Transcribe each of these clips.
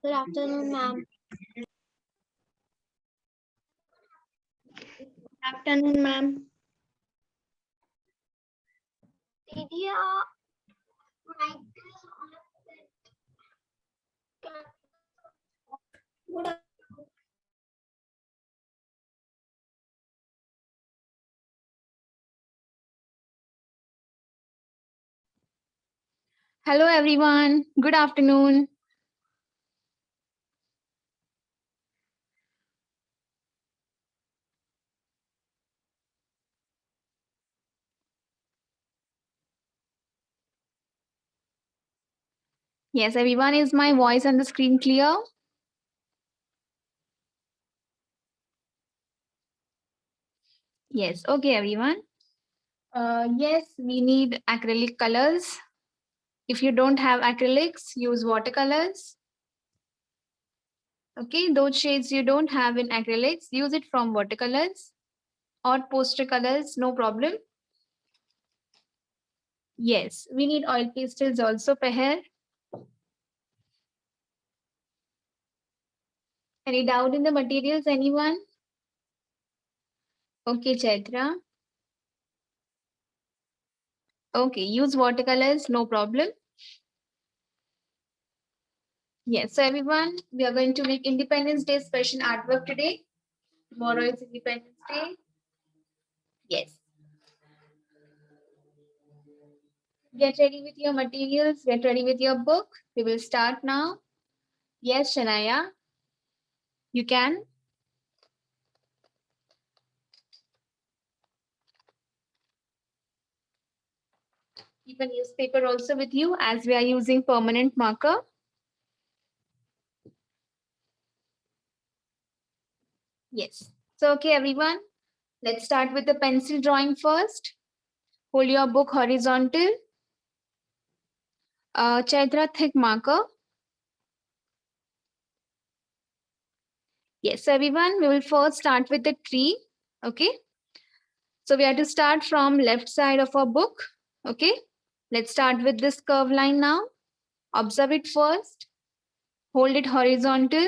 Good afternoon, ma'am. Afternoon, ma'am. Didi, mic is on. Good. Hello, everyone. Good afternoon. Yes, everyone, is my voice on the screen clear? Yes, okay, everyone. Yes, we need acrylic colors. If you don't have acrylics, use watercolors. Okay, those shades you don't have in acrylics, use it from watercolors or poster colors, no problem. Yes, we need oil pastels also, Peher. Any doubt in the materials, anyone? Okay, Chaitra. Okay, use watercolors, no problem. Yes, so everyone, we are going to make Independence Day special artwork today. Tomorrow is Independence Day. Yes. Get ready with your materials, get ready with your book. We will start now. Yes, Shanaya, you can. Keep a newspaper also with you as we are using permanent marker. Yes. So, okay, everyone, let's start with the pencil drawing first. Hold your book horizontal. Chaitra, thick marker. Yes, so everyone, we will first start with the tree. Okay. So we have to start from left side of our book. Okay. Let's start with this curve line now. Observe it first. Hold it horizontal.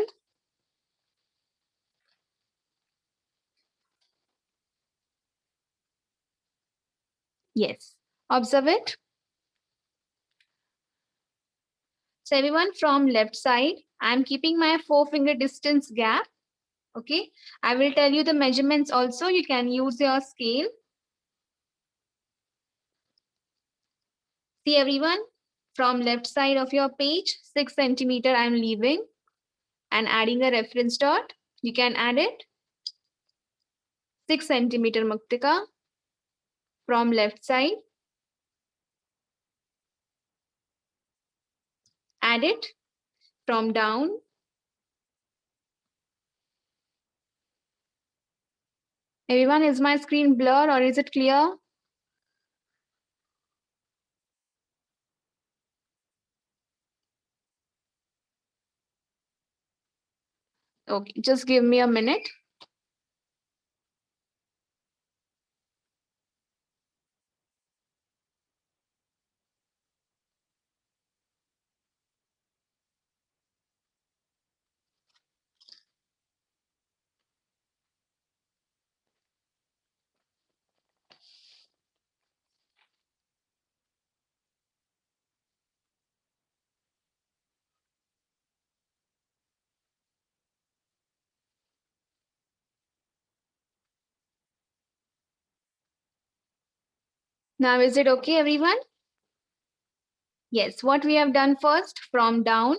Yes. Observe it. So everyone from left side, I'm keeping my 4-finger distance gap. Okay. I will tell you the measurements also. You can use your scale. See everyone, from left side of your page, 6 centimeter I'm leaving and adding a reference dot. You can add it. 6 centimeter Muktika from left side. Add it from down. Everyone, is my screen blur or is it clear? Okay, just give me a minute. Now, is it okay, everyone? Yes, what we have done first, from down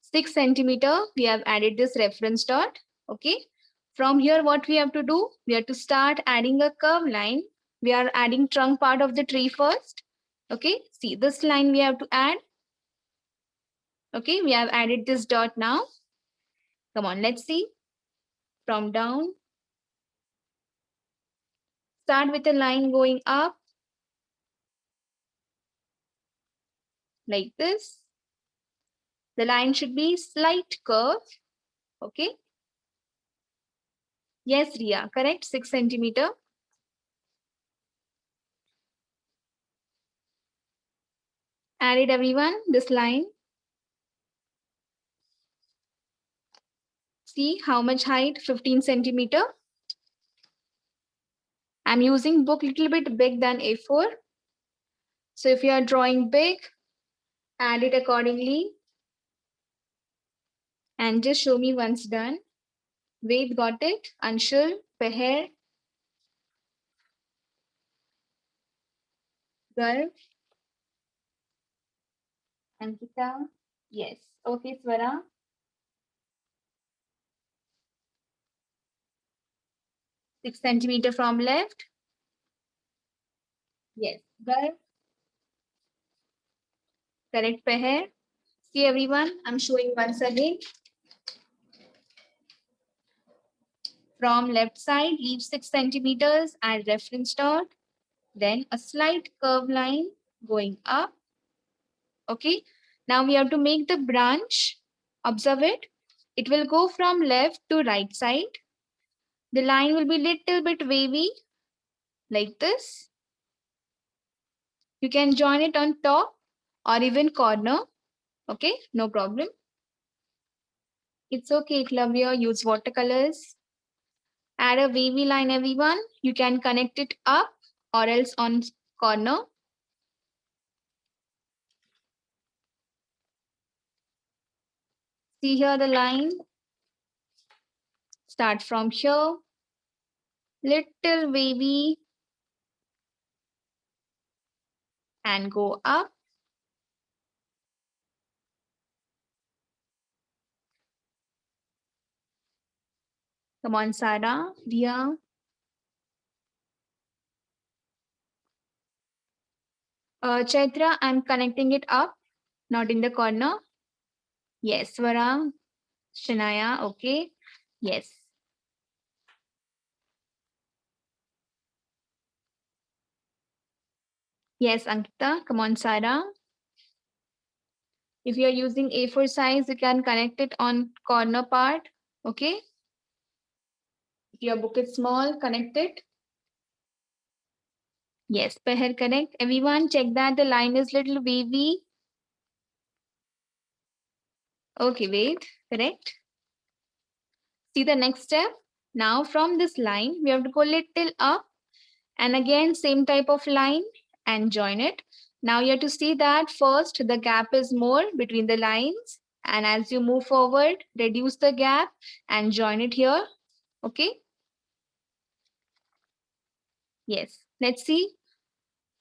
6 centimeter, we have added this reference dot. Okay. From here, what we have to do, we have to start adding a curve line. We are adding trunk part of the tree first. Okay. See, this line we have to add. Okay. We have added this dot now. Come on, let's see. From down, start with a line going up like this. The line should be slight curve. Okay. Yes, Ria, correct. 6 centimeter. Added everyone, this line. See how much height? 15 centimeter. I'm using book little bit big than A4. So if you are drawing big, add it accordingly. And just show me once done. Wait, got it? Anshul, Peher, Garv, Ankita. Yes. Okay, Swara. 6 centimeter from left. Yes. Garv. Correct, Peher. See everyone, I'm showing once again. From left side, leave 6 centimeters, add reference dot. Then a slight curve line going up. Okay. Now we have to make the branch. Observe it. It will go from left to right side. The line will be little bit wavy like this. You can join it on top or even corner. Okay, no problem. It's okay, Clavia, use watercolors. Add a wavy line, everyone. You can connect it up or else on corner. See here the line. Start from here. Little wavy and go up. Come on, Sarah, Dia. Chaitra, I'm connecting it up, not in the corner. Yes, Svara, Shanaya, okay. Yes. Yes, Ankita, come on, Sarah. If you're using A4 size, you can connect it on corner part, okay? If your book is small, connect it. Yes, Peher, correct. Everyone check that the line is little wavy. Okay, wait, correct. See the next step. Now from this line, we have to go little up and again same type of line and join it. Now you have to see that first the gap is more between the lines, and as you move forward, reduce the gap and join it here. Okay. Yes. Let's see.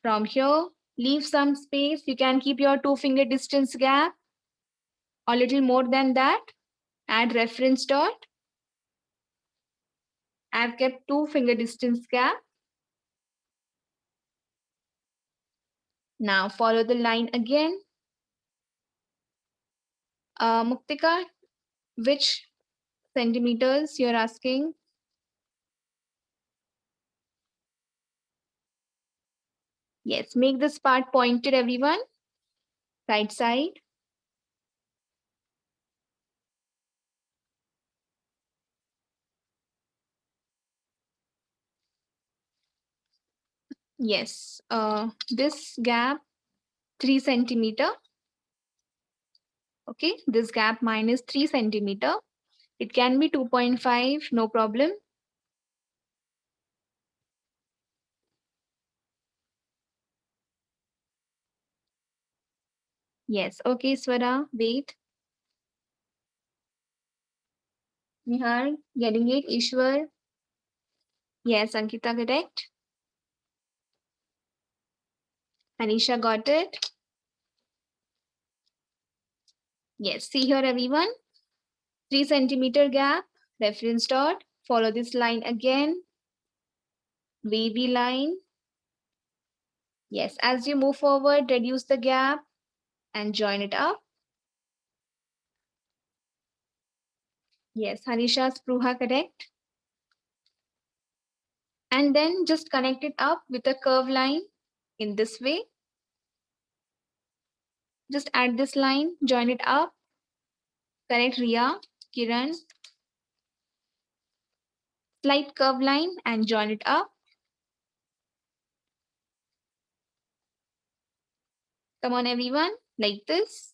From here, leave some space. You can keep your 2-finger distance gap or little more than that. Add reference dot. I've kept 2-finger distance gap. Now follow the line again. Muktika, which centimeters you're asking? Yes, make this part pointed, everyone. Right side. Yes, this gap 3 centimeter. Okay, this gap minus 3 centimeter. It can be 2.5, no problem. Yes, okay, Swara, wait. Nihar, getting it, Ishwar. Yes, Ankita, correct. Anisha got it. Yes, see here, everyone. 3 centimeter gap, reference dot. Follow this line again. Wavy line. Yes, as you move forward, reduce the gap and join it up. Yes, Hanisha, Spruha, correct. And then just connect it up with a curve line in this way. Just add this line, join it up. Correct, Ria, Kiran. Slight curve line and join it up. Come on, everyone, like this.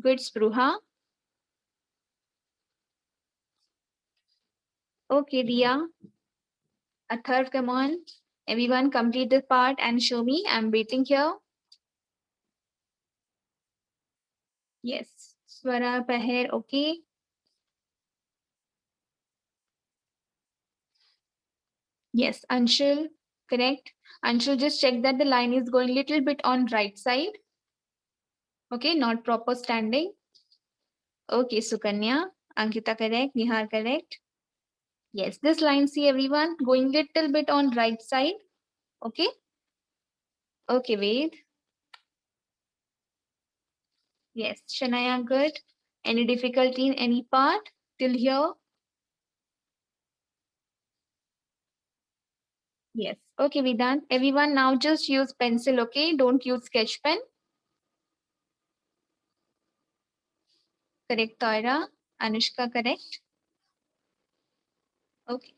Good, Spruha. Okay, Dia. Atharv, come on. Everyone complete this part and show me. I'm waiting here. Yes. Swara, Paher, okay. Yes, Anshul, correct. Anshul, just check that the line is going little bit on right side. Okay, not proper standing. Okay, Sukanya, Ankita, correct. Nihar, correct. Yes, this line, see everyone, going little bit on right side. Okay. Okay, wait. Yes, Shanaya, good. Any difficulty in any part till here? Yes. Okay, Vedant. Everyone now just use pencil, okay? Don't use sketch pen. Correct, Toira. Anushka, correct. Okay.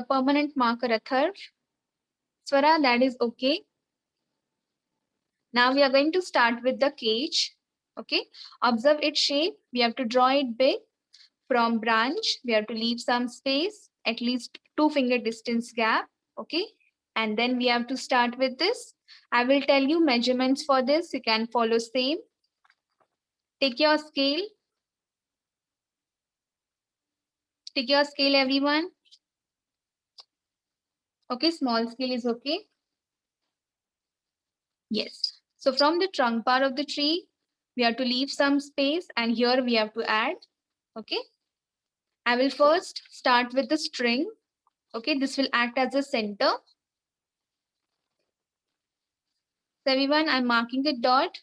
Permanent marker, Atharv. Swara, that is okay. Now we are going to start with the cage. Okay. Observe its shape. We have to draw it big. From branch, we have to leave some space, at least 2 finger distance gap. Okay. And then we have to start with this. I will tell you measurements for this. You can follow same. Take your scale. Take your scale, everyone. Okay, small scale is okay. Yes. So from the trunk part of the tree, we have to leave some space and here we have to add. Okay. I will first start with the string. Okay, this will act as a center. So everyone, I'm marking the dot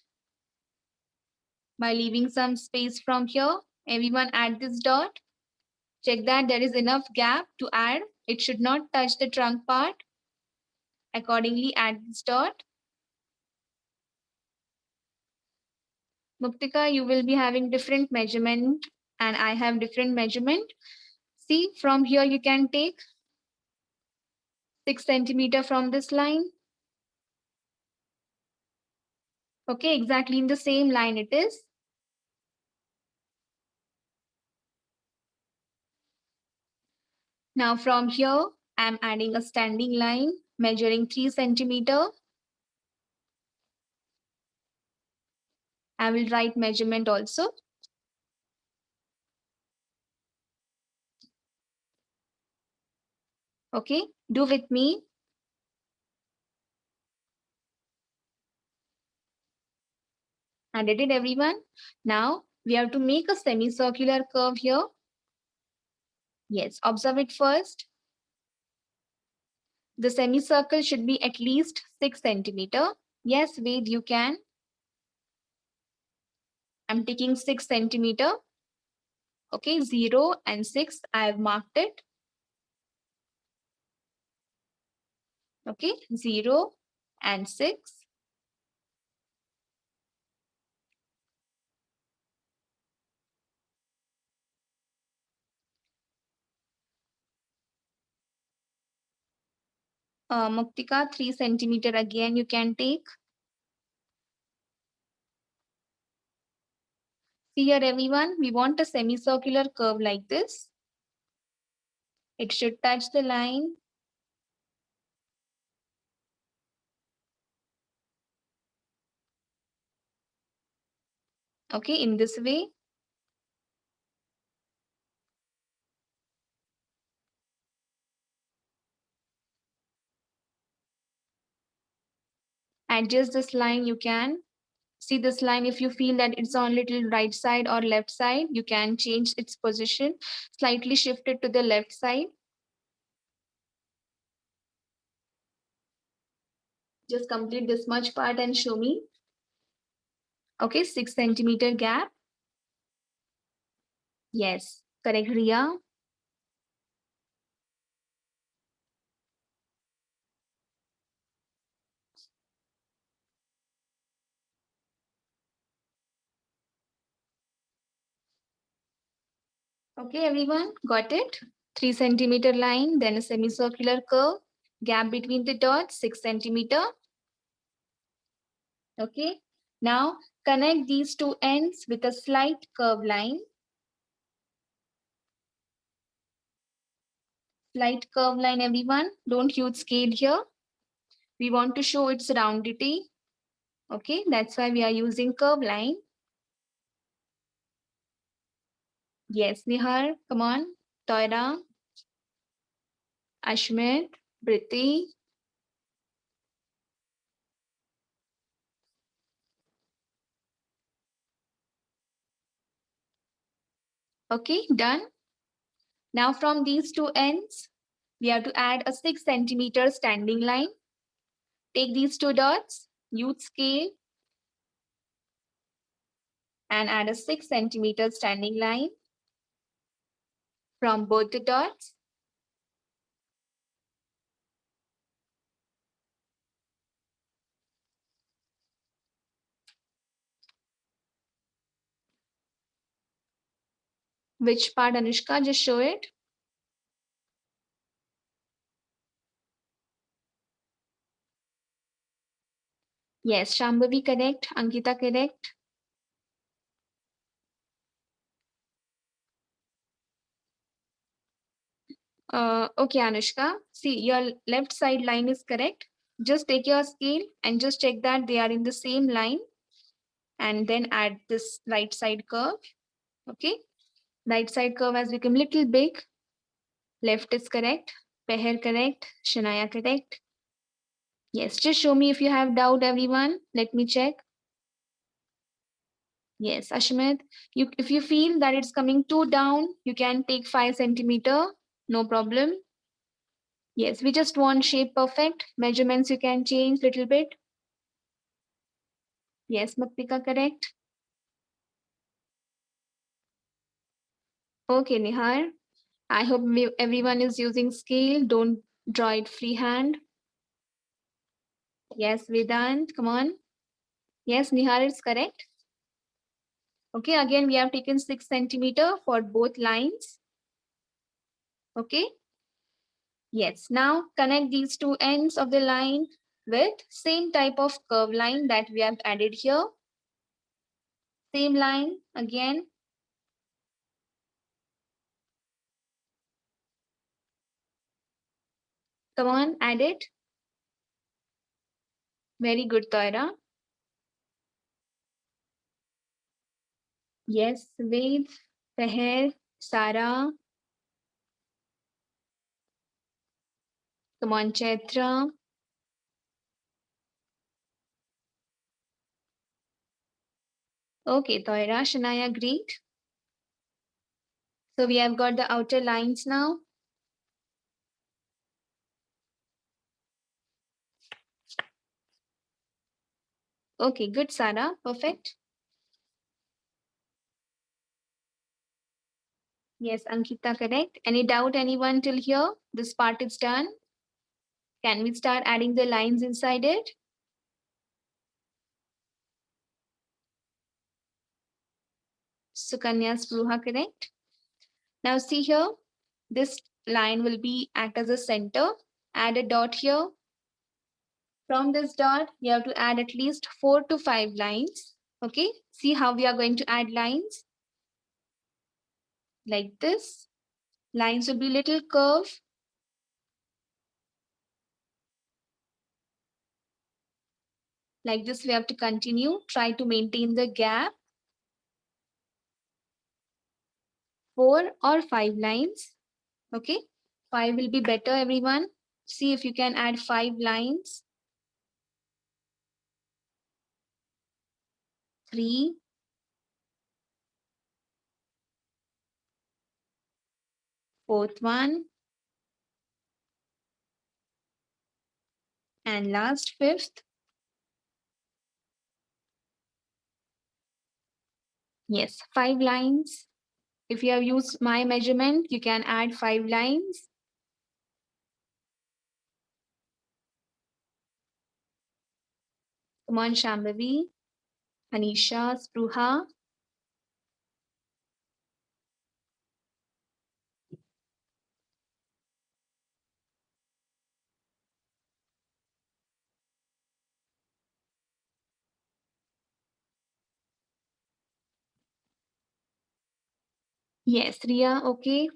by leaving some space from here. Everyone add this dot. Check that there is enough gap to add. It should not touch the trunk part. Accordingly, add this dot. Muktika, you will be having different measurement and I have different measurement. See, from here you can take 6 centimeter from this line. Okay, exactly in the same line it is. Now from here, I'm adding a standing line measuring 3 centimeter. I will write measurement also. Okay, do with me. I did it, everyone. Now we have to make a semicircular curve here. Yes, observe it first. The semicircle should be at least 6 centimeter. Yes, Ved, you can. I'm taking 6 centimeter. Okay, 0 and 6, I have marked it. Okay, 0 and 6. Muktika, 3 centimeter again you can take. See here, everyone, we want a semicircular curve like this. It should touch the line. Okay, in this way. Adjust this line, you can. See this line, if you feel that it's on little right side or left side, you can change its position, slightly shift it to the left side. Just complete this much part and show me. Okay, 6 centimeter gap. Yes, correct, Ria. Okay, everyone, got it? 3 centimeter line, then a semicircular curve. Gap between the dots, 6 centimeter. Okay. Now connect these two ends with a slight curve line. Slight curve line, everyone. Don't use scale here. We want to show its roundity. Okay, that's why we are using curve line. Yes, Nihar, come on. Toira, Ashmit, Priti. Okay, done. Now from these two ends, we have to add a 6 centimeter standing line. Take these two dots, use scale, and add a 6 centimeter standing line from both the dots. Which part, Anushka? Just show it. Yes, Shambhavi correct, Ankita correct. Okay, Anushka. See, your left side line is correct. Just take your scale and just check that they are in the same line and then add this right side curve. Okay. Right side curve has become little big. Left is correct. Peher correct. Shanaya correct. Yes, just show me if you have doubt, everyone. Let me check. Yes, Ashmit. If you feel that it's coming too down, you can take 5 centimeter. No problem. Yes, we just want shape perfect. Measurements you can change little bit. Yes, Maktika, correct. Okay, Nihar. I hope everyone is using scale. Don't draw it freehand. Yes, Vedant, come on. Yes, Nihar is correct. Okay, again, we have taken 6 centimeter for both lines. Okay. Yes, now connect these two ends of the line with same type of curve line that we have added here. Same line again. Come on, add it. Very good, Toira. Yes, Ved, Peher, Sara. Come on, Chaitra. Okay, Toira, Shanaya, great. So we have got the outer lines now. Okay, good, Sara. Perfect. Yes, Ankita, correct. Any doubt, anyone till here? This part is done. Can we start adding the lines inside it? Sukanya Spruha, correct. Now see here, this line will be act as a center. Add a dot here. From this dot, you have to add at least 4 to 5 lines. Okay, see how we are going to add lines. Like this. Lines will be little curve. Like this, we have to continue. Try to maintain the gap. 4 or 5 lines. Okay, 5 will be better, everyone. See if you can add 5 lines. 3, 4th one, and last 5th. Yes, 5 lines. If you have used my measurement, you can add 5 lines. Come on, Shambhavi, Anisha, Spruha. Yes, Ria, okay.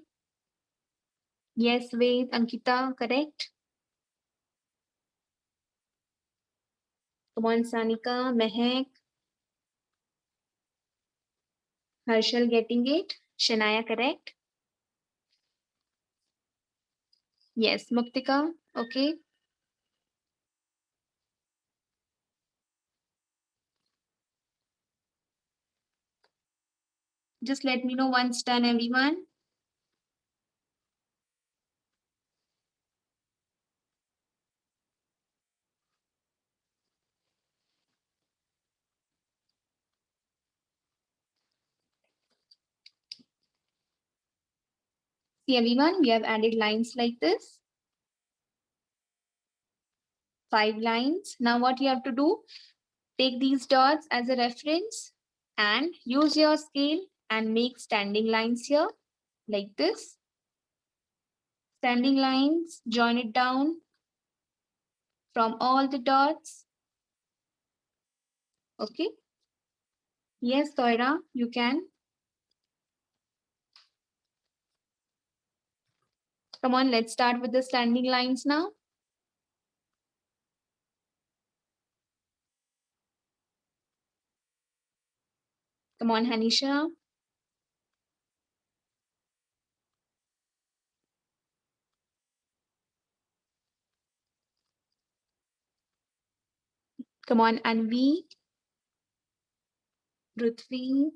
Yes, Ved, Ankita, correct. Come on, Sanika, Mehak, Harshal getting it. Shanaya, correct. Yes, Muktika, okay. Just let me know once done, everyone. See, everyone, we have added lines like this. 5 lines. Now what you have to do, take these dots as a reference and use your scale and make standing lines here like this. Standing lines, join it down from all the dots. Okay. Yes, Toira, you can. Come on, let's start with the standing lines now. Come on, Hanisha. Come on, Anvi, Ruthvi.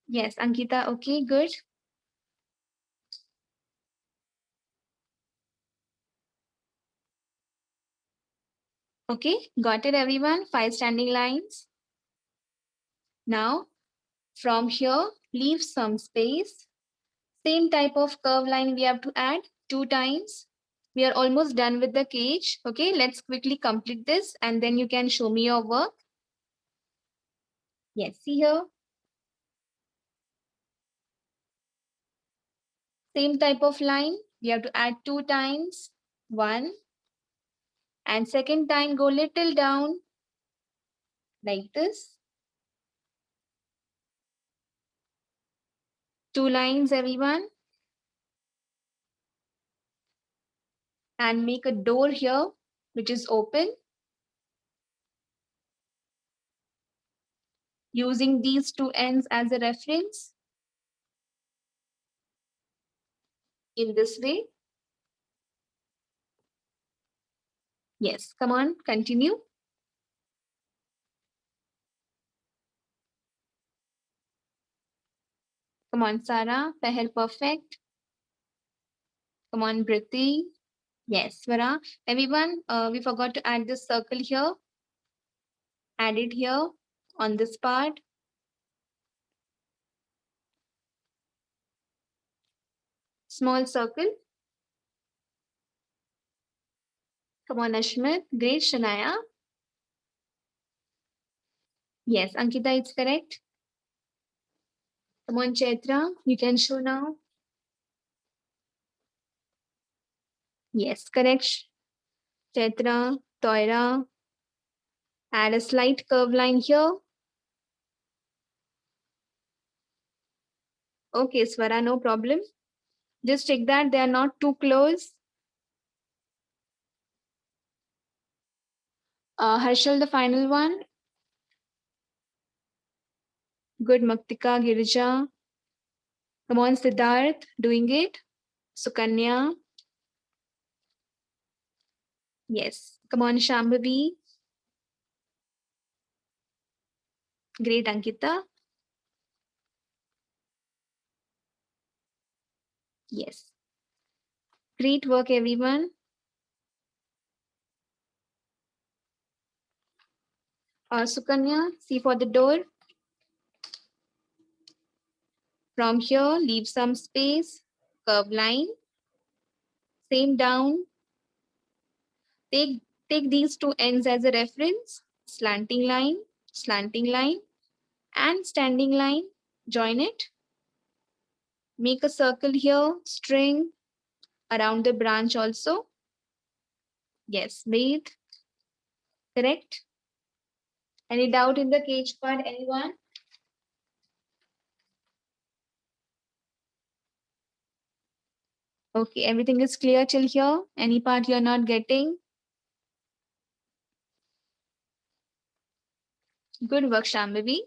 Yes, Ankita, okay, good. Okay, got it, everyone. 5 standing lines. Now, from here, leave some space. Same type of curve line we have to add 2 times. We are almost done with the cage. Okay, let's quickly complete this and then you can show me your work. Yes, see here. Same type of line. We have to add 2 times. 1 and second time go little down like this. 2 lines, everyone. And make a door here which is open. Using these 2 ends as a reference in this way. Yes, come on, continue. Come on, Sarah, Pehel perfect. Come on, Briti. Yes, Svara. Everyone, we forgot to add this circle here. Add it here on this part. Small circle. Come on, Ashmit. Great, Shanaya. Yes, Ankita, it's correct. Come on, Chaitra. You can show now. Yes, correct. Chaitra, Toira. Add a slight curve line here. Okay, Swara, no problem. Just check that they are not too close. Harshal, the final one. Good, Maktika, Girija. Come on, Siddharth, doing it. Sukanya. Yes. Come on, Shambhavi. Great, Ankita. Yes. Great work, everyone. Sukanya, see for the door. From here, leave some space. Curve line. Same down. Take these 2 ends as a reference. Slanting line, and standing line. Join it. Make a circle here. String around the branch also. Yes, made. Correct. Any doubt in the cage part, anyone? Okay, everything is clear till here? Any part you're not getting? Good work, Shambhavi.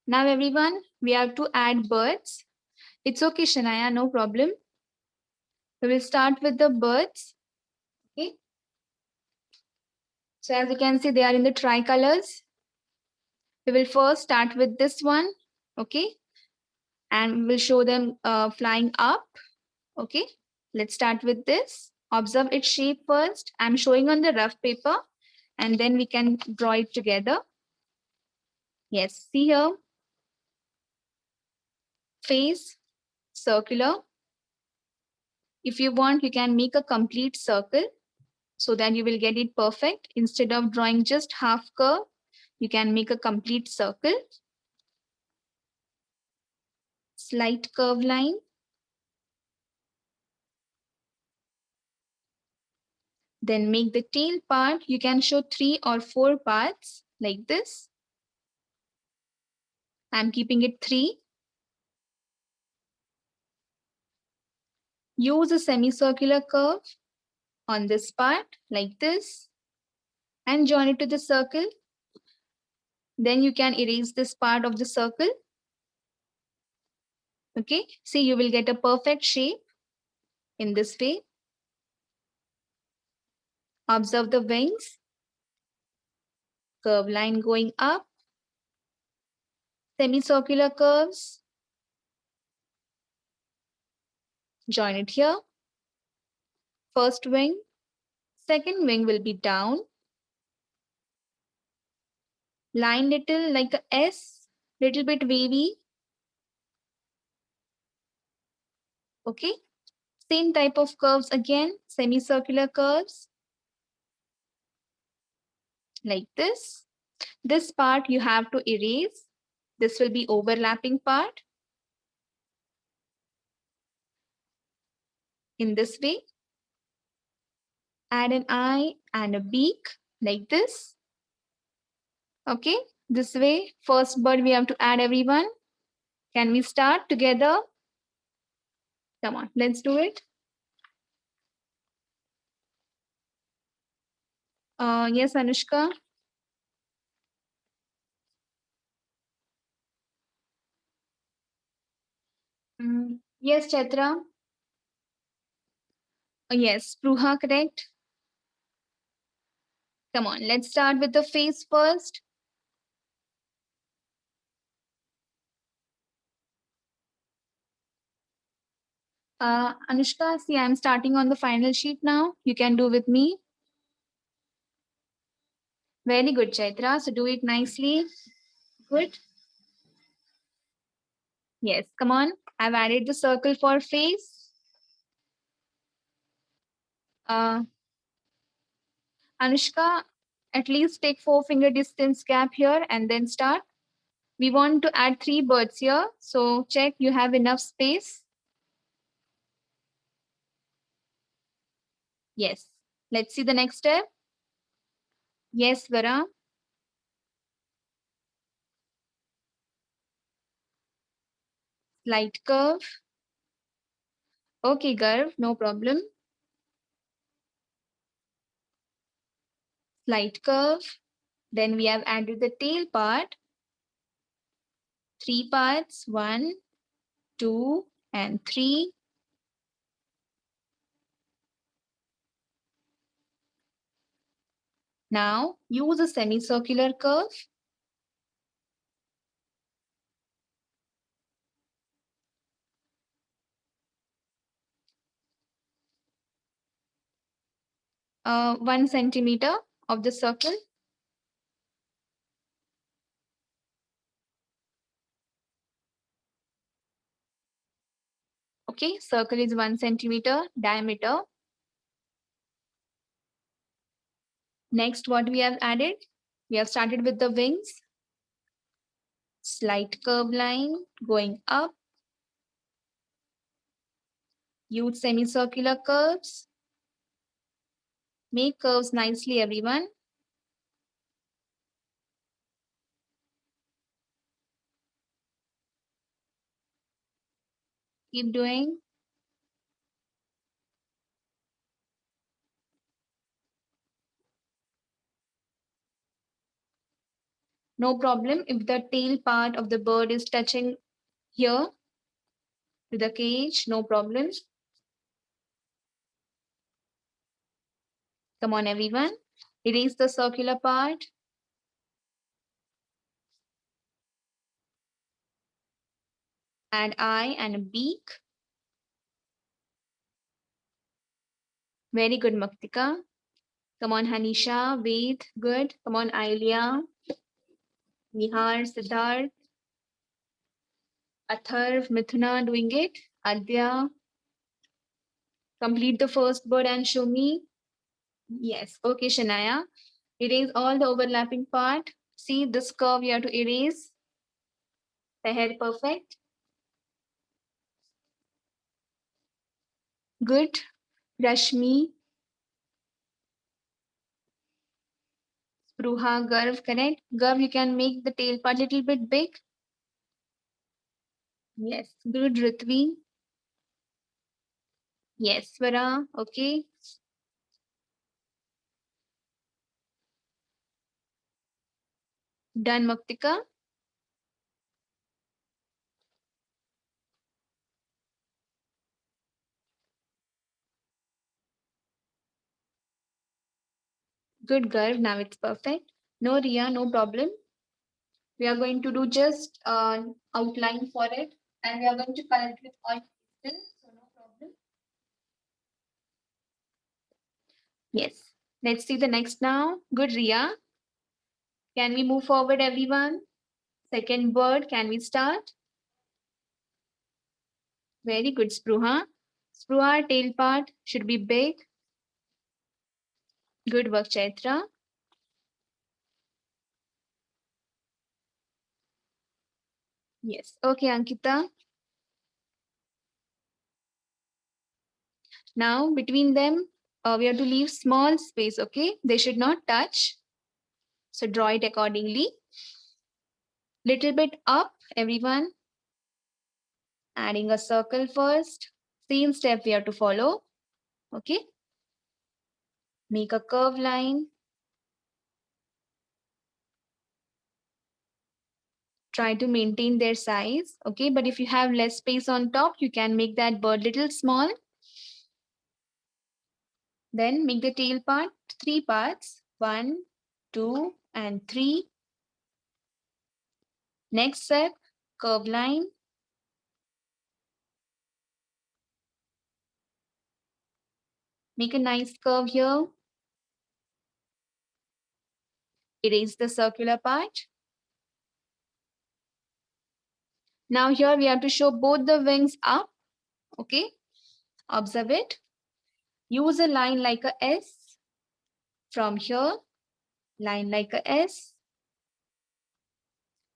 Now, everyone, we have to add birds. It's okay, Shanaya, no problem. We will start with the birds. Okay. So as you can see, they are in the tricolors. We will first start with this one. Okay. And we will show them flying up. Okay. Let's start with this. Observe its shape first. I'm showing on the rough paper and then we can draw it together. Yes, see here. Face, circular. If you want, you can make a complete circle so that you will get it perfect. Instead of drawing just half curve, you can make a complete circle. Slight curve line. Then make the tail part. You can show 3 or 4 parts like this. I'm keeping it 3. Use a semicircular curve on this part like this and join it to the circle. Then you can erase this part of the circle. Okay, see, you will get a perfect shape in this way. Observe the wings, curve line going up, semicircular curves. Join it here. First wing, second wing will be down. Line little like a S, little bit wavy. Okay, same type of curves again, semicircular curves like this. This part you have to erase. This will be overlapping part in this way. Add an eye and a beak like this. Okay, this way. First bird we have to add, everyone. Can we start together? Come on, let's do it. Yes, Anushka. Yes, Chaitra. Yes, Pruha, correct. Come on, let's start with the face first. Anushka, see, I'm starting on the final sheet now. You can do with me. Very good, Chaitra. So do it nicely. Good. Yes, come on. I've added the circle for face. Uh, Anushka, at least take 4-finger distance gap here and then start. We want to add 3 birds here. So check you have enough space. Yes. Let's see the next step. Yes, Gara. Slight curve. Okay, Garv, no problem. Slight curve. Then we have added the tail part. 3 parts, 1, 2, and 3. Now use a semicircular curve. Uh, 1 centimeter of the circle. Okay, circle is 1 centimeter diameter. Next, what we have added? We have started with the wings. Slight curve line going up. Use semicircular curves. Make curves nicely, everyone. Keep doing. No problem if the tail part of the bird is touching here to the cage, no problem. Come on, everyone. Erase the circular part. Add eye and a beak. Very good, Maktika. Come on, Hanisha, Ved, good. Come on, Ailia, Nihar, Siddharth, Atharv, Mithuna, doing it. Adya, complete the first bird and show me. Yes, okay, Shanaya. Erase all the overlapping part. See this curve you have to erase. The head perfect. Good. Rashmi, Spruha, Garv, correct. Garv, you can make the tail part little bit big. Yes, good. Ritvi. Yes, Svara, okay. Done, Maktika. Good, Garv. Now it's perfect. No, Ria, no problem. We are going to do just outline for it, and we are going to color it with oil pencil, so no problem. Yes. Let's see the next now. Good, Ria. Can we move forward, everyone? Second bird, can we start? Very good, Spruha. Spruha, tail part should be big. Good work, Chaitra. Yes. Okay, Ankita. Now, between them, we have to leave small space, okay? They should not touch. So draw it accordingly. Little bit up, everyone. Adding a circle first. Same step we have to follow. Okay. Make a curved line. Try to maintain their size. Okay. But if you have less space on top, you can make that bird little small. Then make the tail part 3 parts. 1, 2, and 3. Next step, curved line. Make a nice curve here. Erase the circular part. Now here we have to show both the wings up. Okay. Observe it. Use a line like a S. From here, line like a S.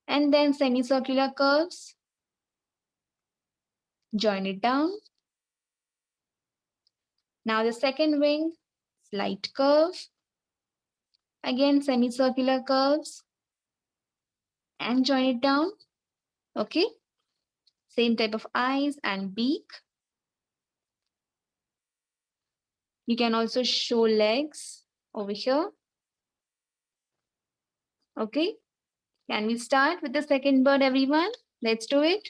And then semicircular curves. Join it down. Now the second wing, slight curve. Again, semicircular curves. And join it down. Okay. Same type of eyes and beak. You can also show legs over here. Okay. Can we start with the second bird, everyone? Let's do it.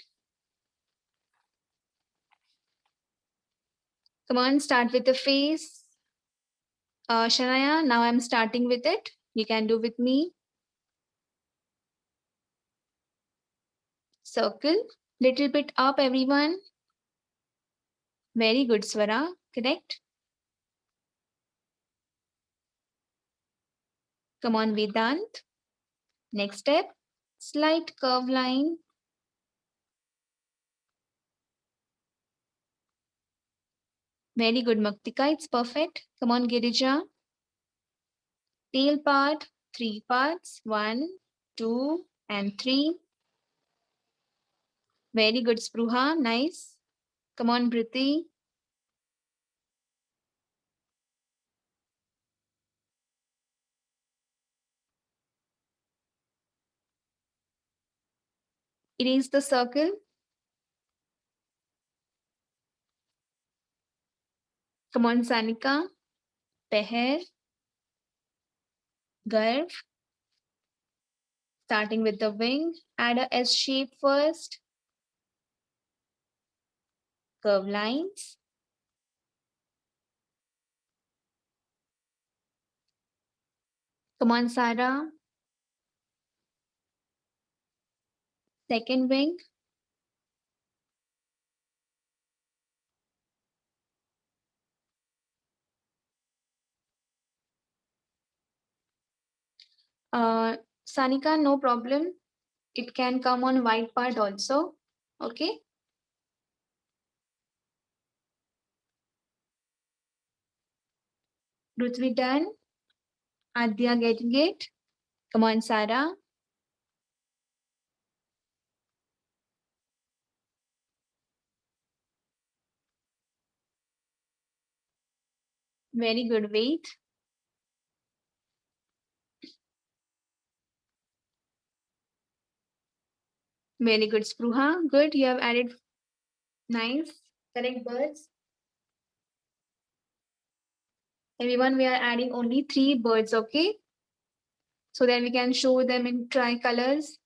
Come on, start with the face. Shanaya, now I'm starting with it. You can do with me. Circle. Little bit up, everyone. Very good, Swara. Correct. Come on, Vedant. Next step, slight curve line. Very good, Maktika. It's perfect. Come on, Girija. Tail part, 3 parts. 1, 2, and 3. Very good, Spruha. Nice. Come on, Briti. Erase the circle. Come on, Sanika. Peher. Garv. Starting with the wing, add a S shape first. Curve lines. Come on, Sarah. Second wing. Sanika, no problem. It can come on white part also. Okay. Ruthvi done. Adya getting it. Come on, Sarah. Very good. Wait. Very good, Spruha. Good. You have added nice. Correct birds. Everyone, we are adding only 3 birds, okay? So that we can show them in tricolors.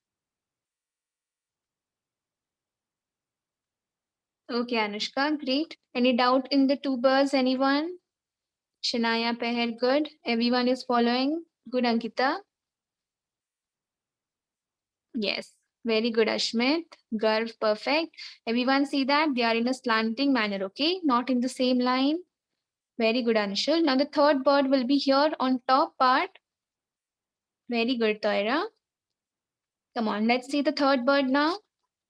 Okay, Anushka, great. Any doubt in the 2 birds, anyone? Shanaya, Peher, good. Everyone is following. Good, Ankita. Yes, very good, Ashmit. Garv, perfect. Everyone see that they are in a slanting manner, okay? Not in the same line. Very good, Anshul. Now the third bird will be here on top part. Very good, Toira. Come on, let's see the third bird now.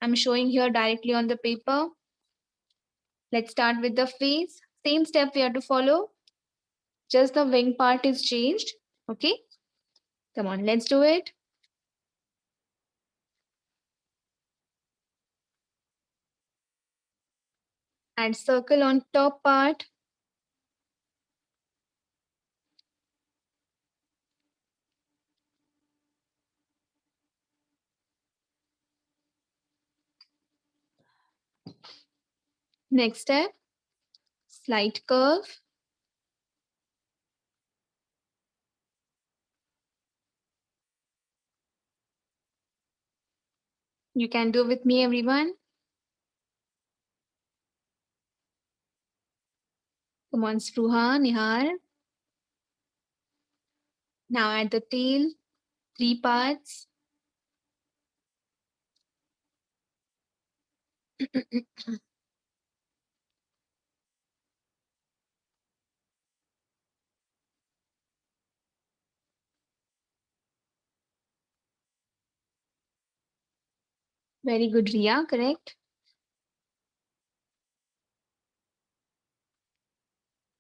I'm showing here directly on the paper. Let's start with the face. Same step we have to follow. Just the wing part is changed. Okay. Come on, let's do it. And circle on top part. Next step, slight curve. You can do with me, everyone. Come on, Spruha, Nihar. Now at the tail, 3 parts. Very good, Ria, correct.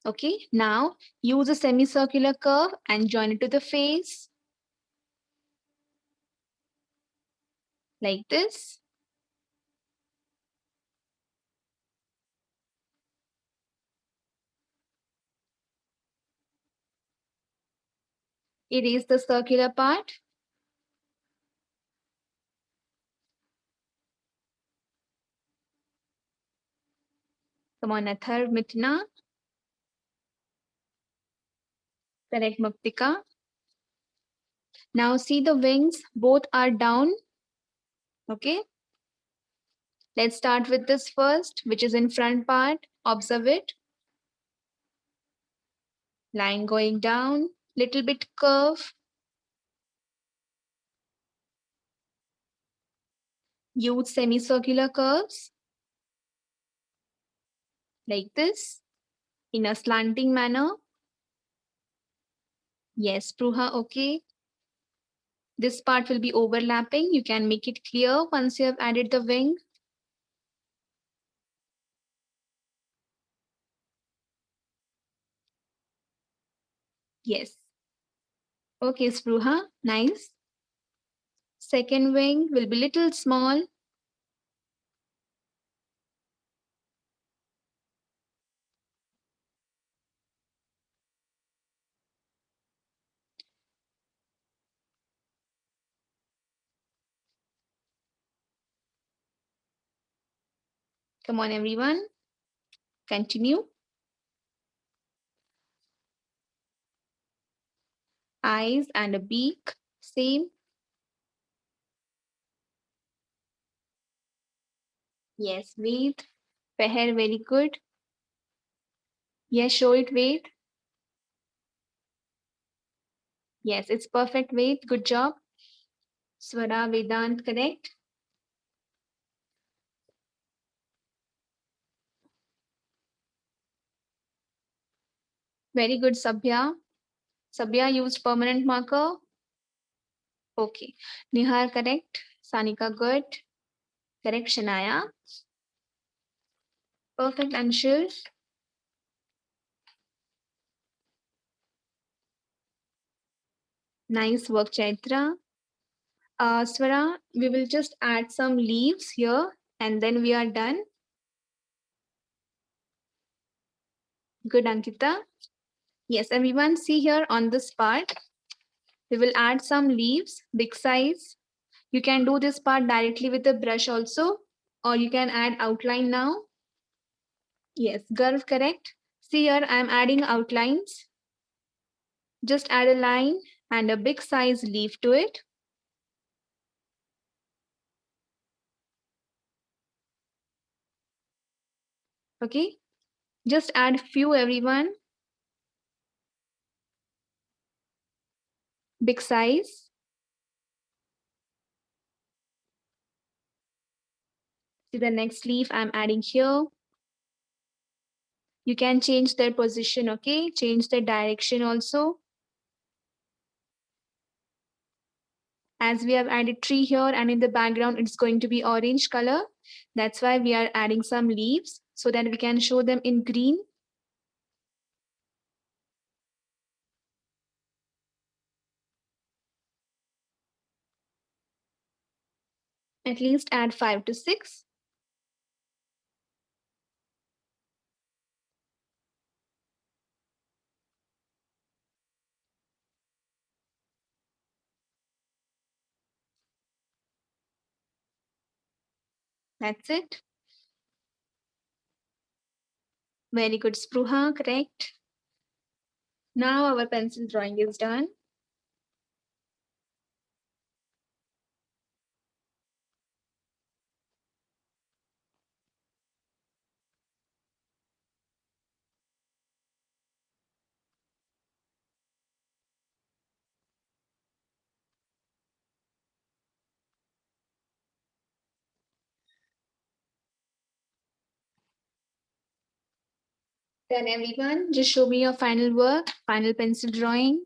Okay, now use a semicircular curve and join it to the face. Like this. Erase the circular part. Come on, Athar, Mitna. Correct, Muktika. Now see the wings, both are down. Okay. Let's start with this first, which is in front part. Observe it. Line going down, little bit curve. Use semicircular curves like this in a slanting manner. Yes, Pruha, okay. This part will be overlapping. You can make it clear once you have added the wing. Yes. Okay, Spruha, nice. Second wing will be little small. Come on, everyone. Continue. Eyes and a beak, same. Yes, Ved. Peher, very good. Yes, show it, Ved. Yes, it's perfect, Ved. Good job. Swara, Vedant, correct. Very good, Sabya. Sabya used permanent marker. Okay. Nihar, correct. Sanika, good. Correct, Shanaya. Perfect, Anshul. Nice work, Chaitra. Swara, we will just add some leaves here and then we are done. Good, Ankita. Yes, everyone see here on this part. We will add some leaves, big size. You can do this part directly with a brush also, or you can add outline now. Yes, Garv, correct. See here, I am adding outlines. Just add a line and a big size leaf to it. Okay, just add few everyone. Big size. See the next leaf I'm adding here. You can change their position, okay? Change the direction also. As we have added tree here and in the background, it's going to be orange color. That's why we are adding some leaves so that we can show them in green. At least add 5 to 6. That's it. Very good, Spruha, correct. Now our pencil drawing is done. Then everyone, just show me your final work, final pencil drawing.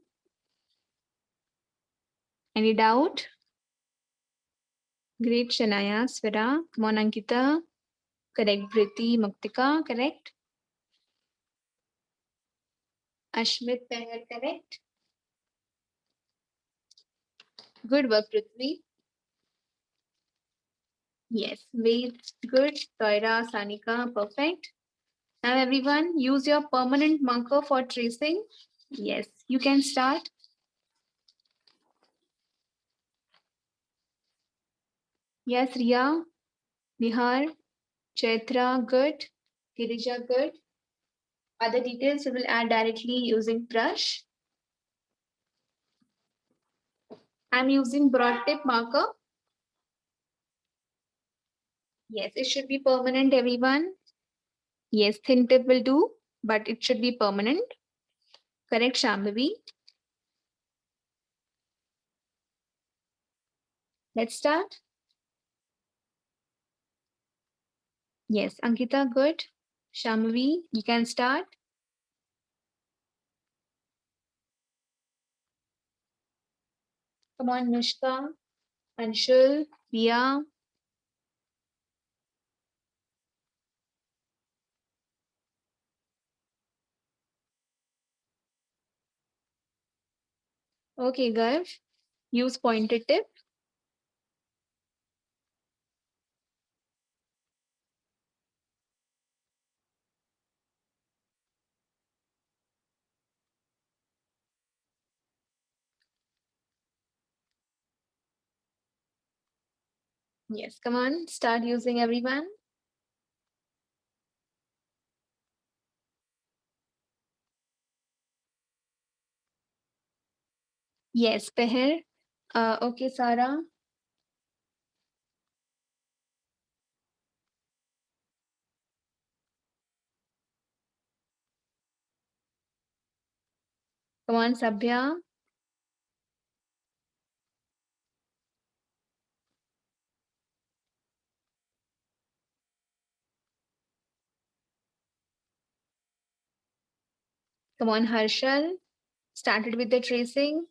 Any doubt? Great, Shanaya, Svara. Come on, Ankita. Correct, Briti, Muktika, correct. Ashmit, Peher, correct. Good work, Prithvi. Yes, Ved, good. Toira, Sanika, perfect. Now everyone, use your permanent marker for tracing. Yes, you can start. Yes, Riya, Nihar, Chaitra, good. Girija, good. Other details we will add directly using brush. I'm using broad tip marker. Yes, it should be permanent, everyone. Yes, thin tip will do, but it should be permanent. Correct, Shambhavi. Let's start. Yes, Ankita, good. Shambhavi, you can start. Come on, Mishka, Anshul, Ria. Okay, Garv, use pointed tip. Yes, come on, start using everyone. Yes, Peher. Okay, Sarah. Come on, Sabya. Come on, Harshal. Started with the tracing.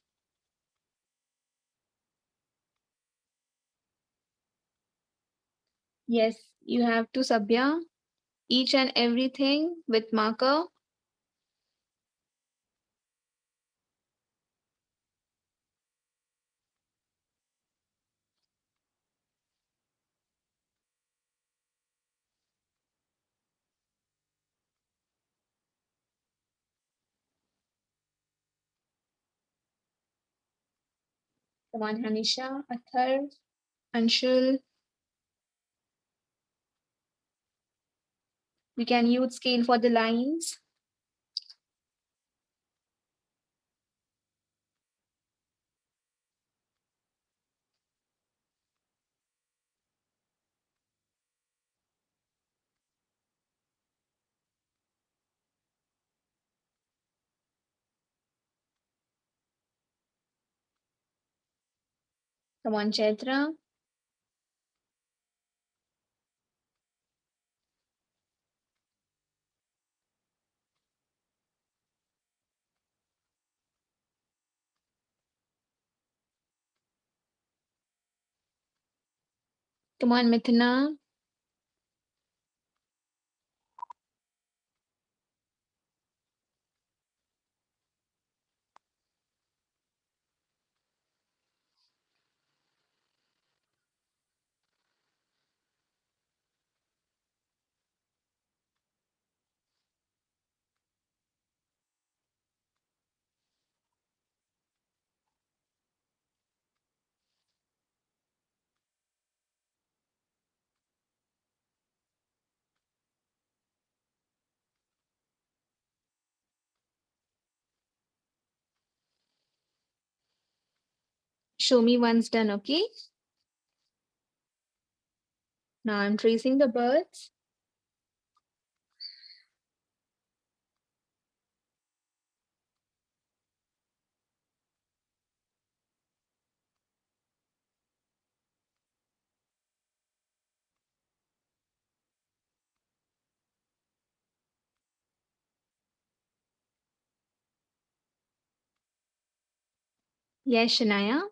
Yes, you have to, Sabya. Each and everything with marker. Come on, Hanisha, Athar, Anshul. We can use scale for the lines. Come on, Chaitra. Come on, Mithuna. Show me once done, okay? Now I'm tracing the birds. Yes, Shania.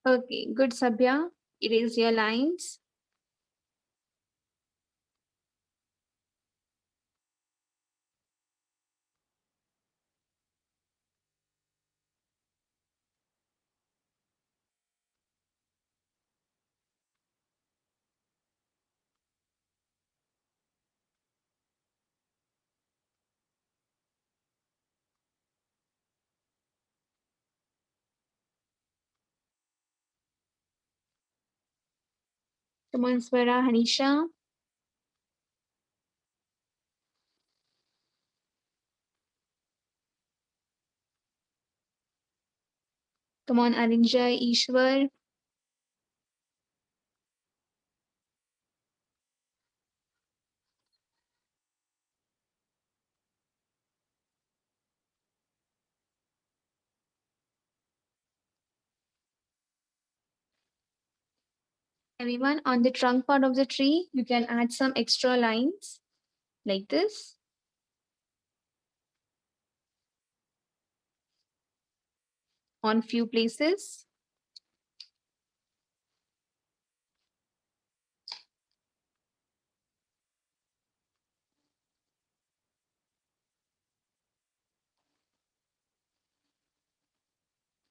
Okay, good, Sabya. Erase your lines. Come on, Swara, Hanisha. Come on, Arinjay, Ishwar. Everyone, on the trunk part of the tree, you can add some extra lines like this. On few places.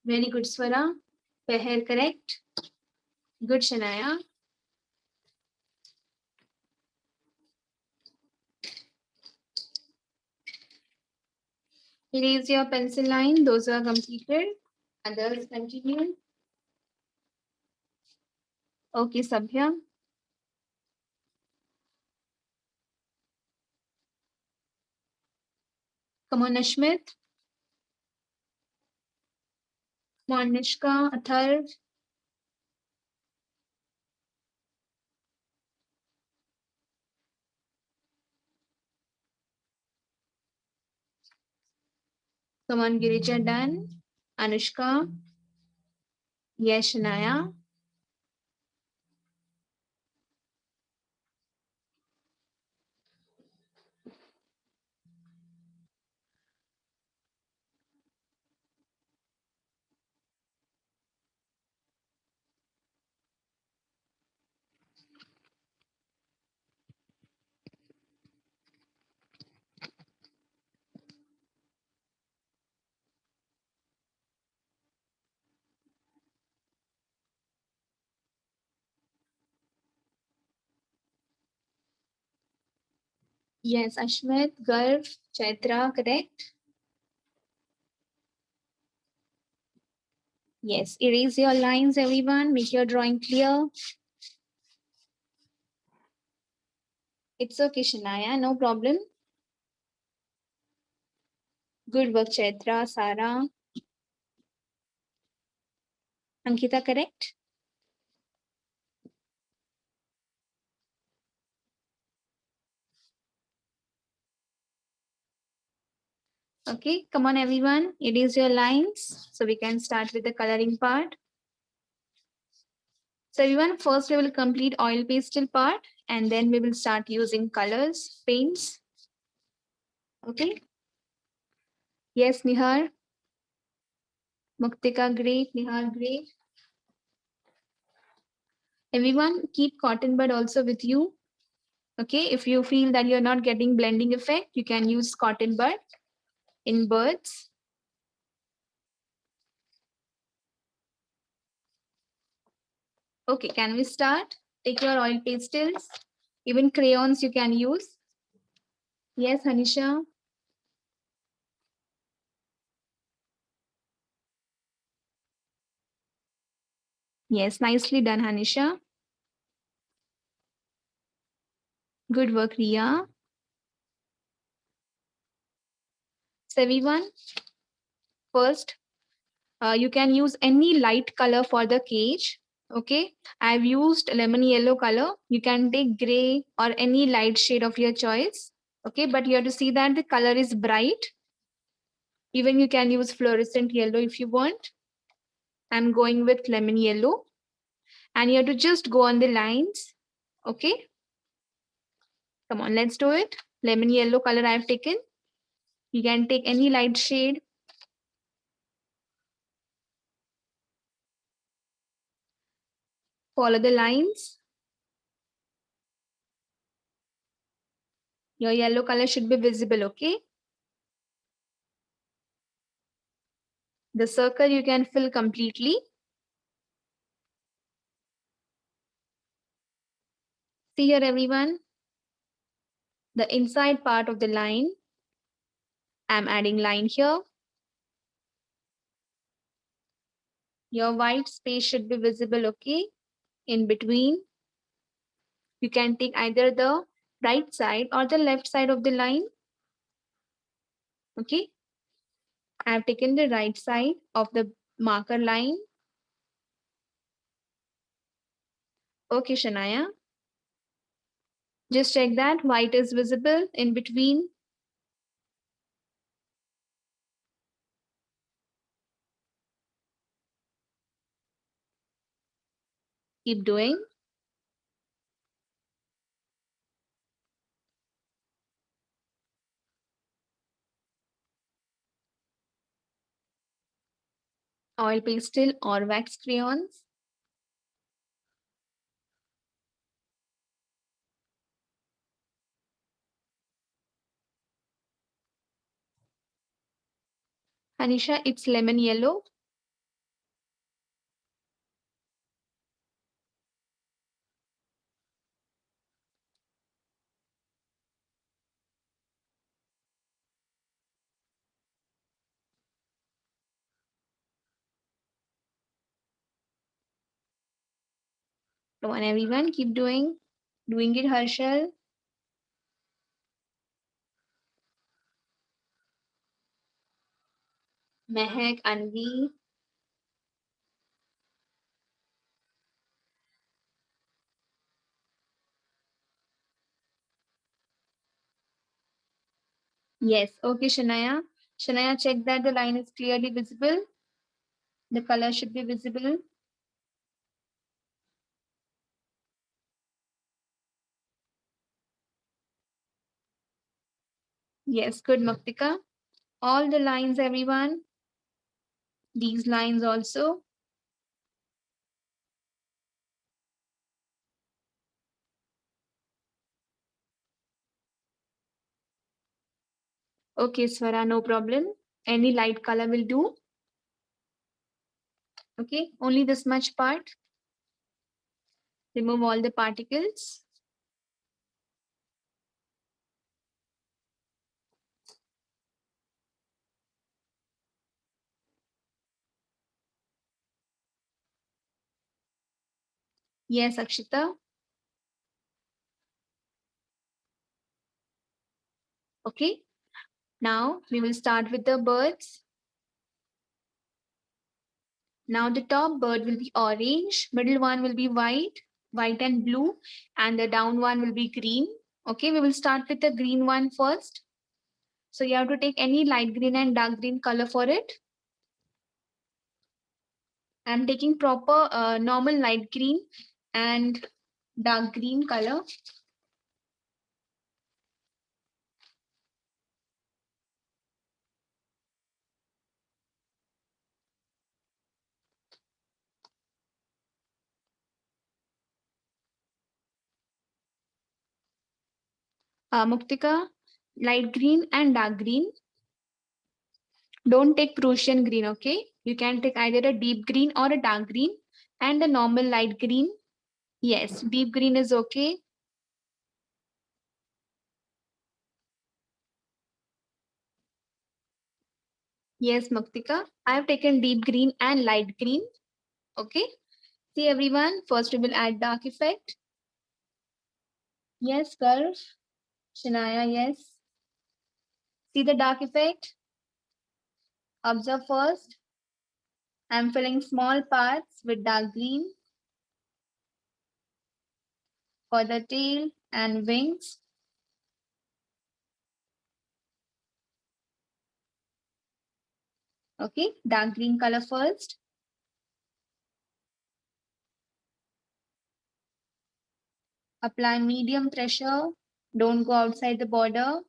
Very good, Swara. Peher correct. Good, Shanaya. Erase your pencil line. Those are completed. Others continue. Okay, Sabya. Come on, Ashmit. Come on, Nishka, Athar. Come on, Girija, done. Anushka. Yes, Shania. Yes, Ashmit, Garv, Chaitra, correct? Yes, erase your lines, everyone. Make your drawing clear. It's okay, Shania, no problem. Good work, Chaitra, Sarah. Ankita, correct? Okay, come on, everyone. Erase your lines so we can start with the coloring part. So, everyone, first we will complete oil pastel part and then we will start using colors, paints. Okay. Yes, Nihar. Muktika, great. Nihar, great. Everyone, keep cotton bud also with you. Okay, if you feel that you're not getting blending effect, you can use cotton bud in birds. Okay, can we start? Take your oil pastels. Even crayons you can use. Yes, Hanisha. Yes, nicely done, Hanisha. Good work, Ria. So everyone, first, you can use any light color for the cage. Okay, I've used lemon yellow color. You can take gray or any light shade of your choice. Okay, but you have to see that the color is bright. Even you can use fluorescent yellow if you want. I'm going with lemon yellow. And you have to just go on the lines. Okay, come on, let's do it. Lemon yellow color I've taken. You can take any light shade. Follow the lines. Your yellow color should be visible, okay? The circle you can fill completely. See here, everyone. The inside part of the line. I'm adding line here. Your white space should be visible, okay? In between. You can take either the right side or the left side of the line. Okay. I've taken the right side of the marker line. Okay, Shania. Just check that white is visible in between. Keep doing. Oil pastel or wax crayons. Anisha, it's lemon yellow. Come on, everyone, keep doing. Doing it, Harshal. Mehak, Anvi. Yes, okay, Shanaya. Shanaya, check that the line is clearly visible. The color should be visible. Yes, good, Muktika. All the lines, everyone. These lines also. Okay, Swara, no problem. Any light color will do. Okay, only this much part. Remove all the particles. Yes, Akshita. Okay, now we will start with the birds. Now the top bird will be orange, middle one will be white, white and blue, and the down one will be green. Okay, we will start with the green one first. So you have to take any light green and dark green color for it. I'm taking proper normal light green and dark green color. Muktika, light green and dark green. Don't take Prussian green, okay? You can take either a deep green or a dark green and a normal light green. Yes, deep green is okay. Yes, Muktika, I have taken deep green and light green. Okay. See everyone, first we will add dark effect. Yes, Garv. Shanaya, yes. See the dark effect? Observe first. I'm filling small parts with dark green for the tail and wings. Okay, dark green color first. Apply medium pressure. Don't go outside the border.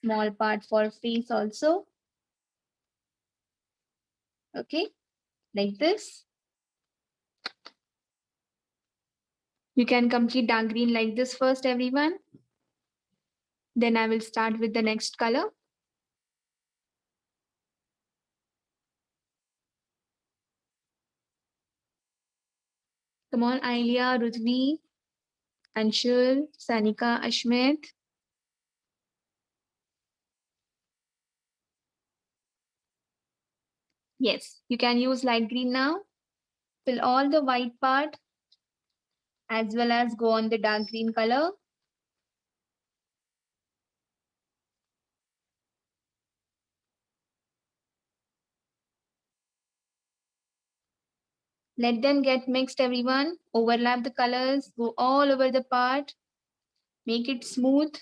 Small part for face also. Okay, like this. You can complete dark green like this first, everyone. Then I will start with the next color. Come on, Ailia, Rudvi, Anshul, Sanika, Ashmit. Yes, you can use light green now. Fill all the white part as well as go on the dark green color. Let them get mixed, everyone. Overlap the colors, go all over the part. Make it smooth.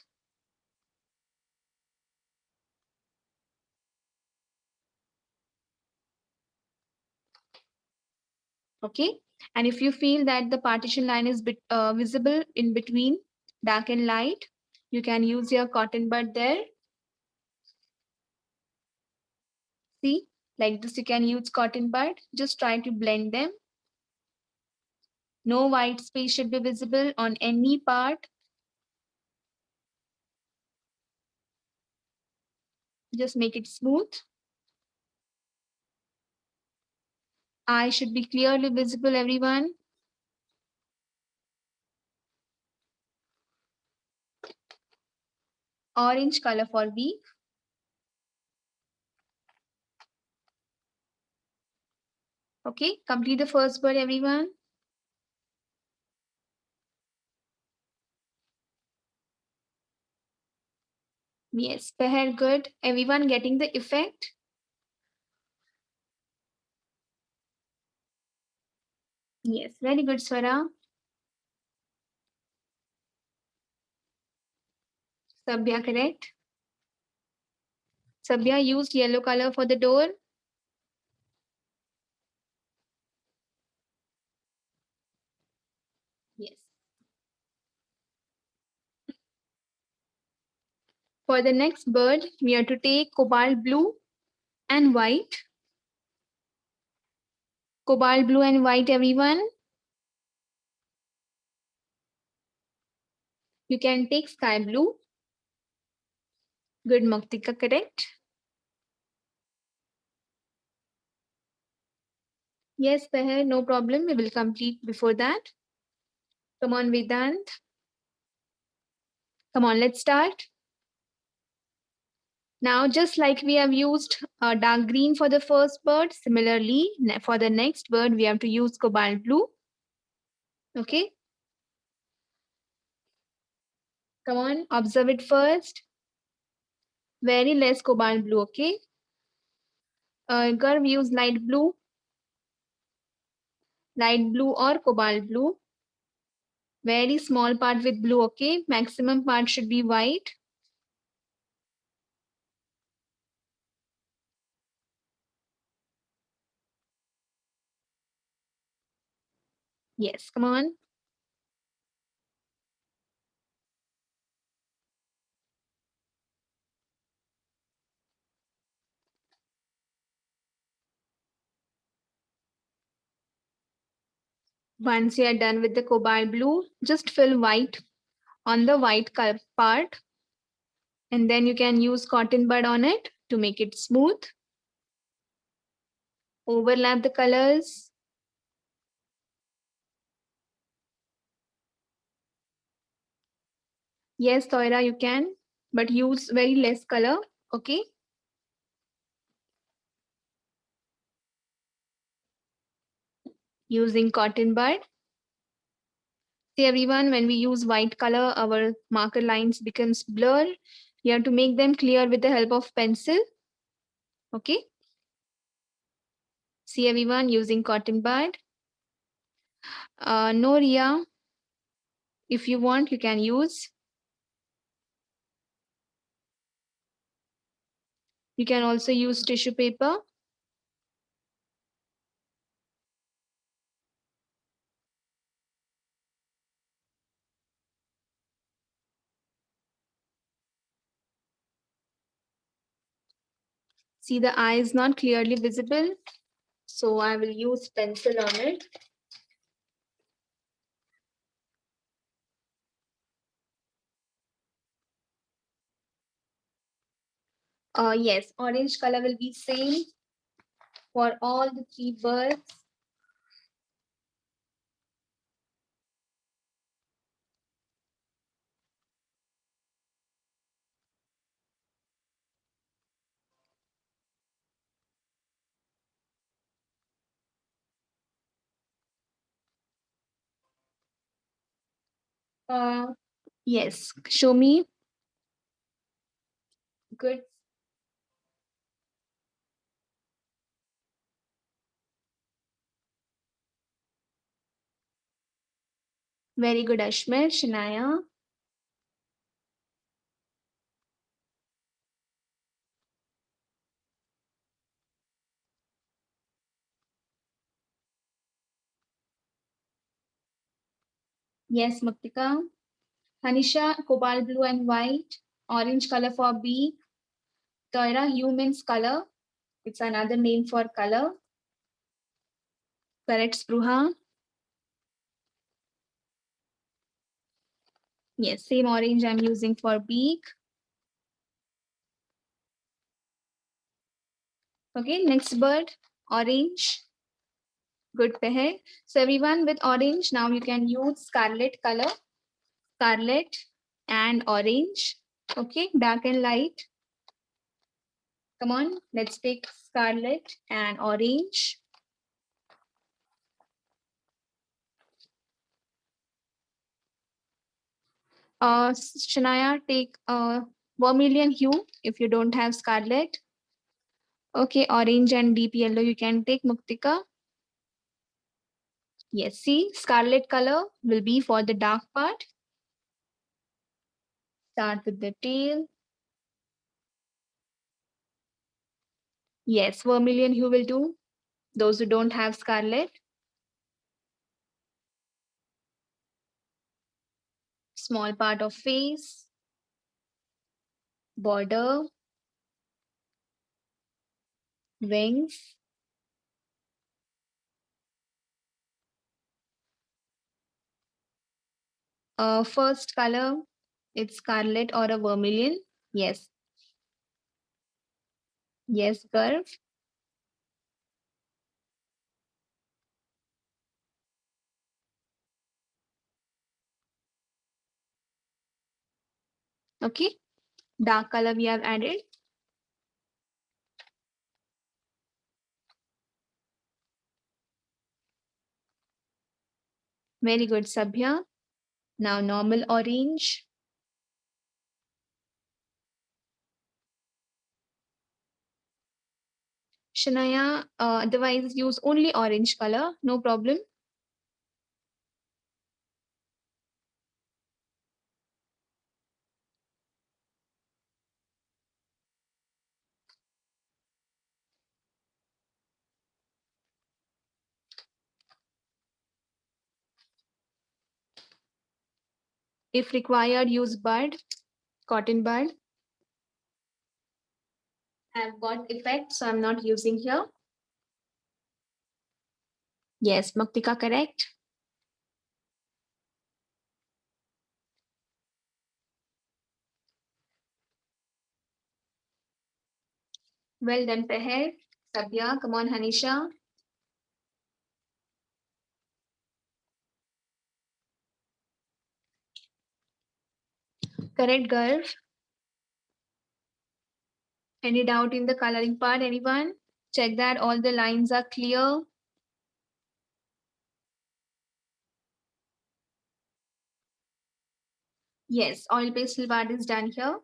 Okay. And if you feel that the partition line is visible in between dark and light, you can use your cotton bud there. See, like this, you can use cotton bud. Just try to blend them. No white space should be visible on any part. Just make it smooth. Eye should be clearly visible, everyone. Orange color for beak. Okay, complete the first bird, everyone. Yes, very good. Everyone getting the effect? Yes, very good, Swara. Sabya, correct? Sabya used yellow color for the door. Yes. For the next bird, we have to take cobalt blue and white. Cobalt blue and white, everyone. You can take sky blue. Good, Muktika, correct? Yes, Peher, no problem. We will complete before that. Come on, Vedant. Come on, let's start. Now, just like we have used dark green for the first bird, similarly, for the next bird, we have to use cobalt blue. Okay. Come on, observe it first. Very less cobalt blue, okay? Garv, use light blue or cobalt blue. Very small part with blue, okay? Maximum part should be white. Yes, come on. Once you are done with the cobalt blue, just fill white on the white color part. And then you can use cotton bud on it to make it smooth. Overlap the colors. Yes, Toira, you can, but use very less color, okay? Using cotton bud. See everyone, when we use white color, our marker lines becomes blur. You have to make them clear with the help of pencil, okay? See everyone using cotton bud. No, Ria, if you want, you can use. You can also use tissue paper. See, the eye is not clearly visible, so I will use pencil on it. Yes, orange color will be same for all the three birds. Yes, show me. Good. Very good, Ashmit. Shanaya. Yes, Muktika. Hanisha, cobalt blue and white. Orange color for beak. Toira, humans color. It's another name for color. Correct, Spruha. Yes, same orange I'm using for beak. Okay, next bird, orange. Good, Peher. So everyone with orange, now you can use scarlet color. Scarlet and orange. Okay, dark and light. Come on, let's take scarlet and orange. Shania, take vermilion hue if you don't have scarlet. Okay, orange and deep yellow you can take, Muktika. Yes, see, scarlet color will be for the dark part. Start with the tail. Yes, vermilion you will do. Those who don't have scarlet. Small part of face, border, wings. First color, it's scarlet or a vermilion. Yes, yes, Garv. Okay, dark color we have added. Very good, Sabhya. Now normal orange. Shania, otherwise use only orange color, no problem. If required, use bud, cotton bud. I've got effect, so I'm not using here. Yes, Maktika, correct. Well done, Peher. Sabya, come on, Hanisha. Correct, Garv. Any doubt in the coloring part, anyone? Check that all the lines are clear. Yes, oil pastel part is done here.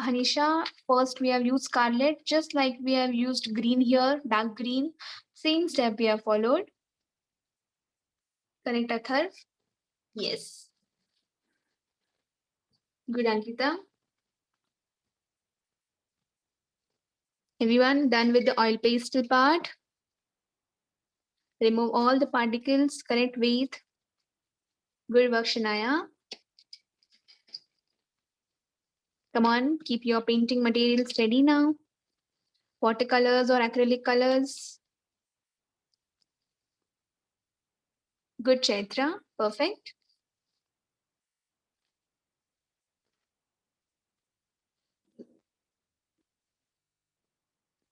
Hanisha, first we have used scarlet, just like we have used green here, dark green. Same step we have followed. Correct, Athar? Yes. Good, Ankita. Everyone done with the oil pastel part? Remove all the particles, correct weight. Good work, Shanaya. Come on, keep your painting materials ready now. Watercolors or acrylic colors. Good, Chaitra. Perfect.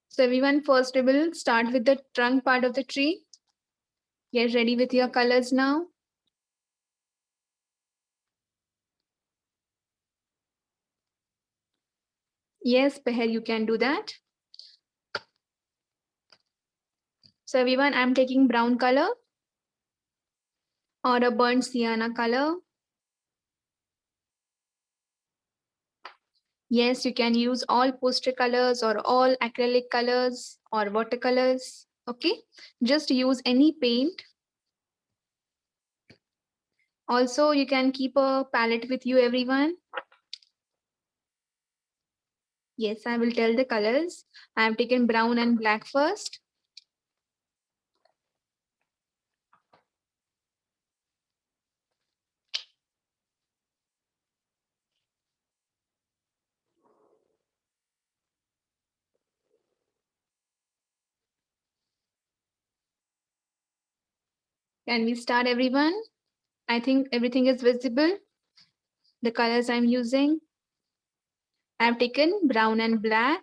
So everyone, first we will start with the trunk part of the tree. Get ready with your colors now. Yes, Peher, you can do that. So everyone, I'm taking brown color or a burnt sienna color. Yes, you can use all poster colors or all acrylic colors or watercolors. Okay, just use any paint. Also, you can keep a palette with you, everyone. Yes, I will tell the colors. I have taken brown and black first. Can we start, everyone? I think everything is visible. The colors I'm using. I've taken brown and black.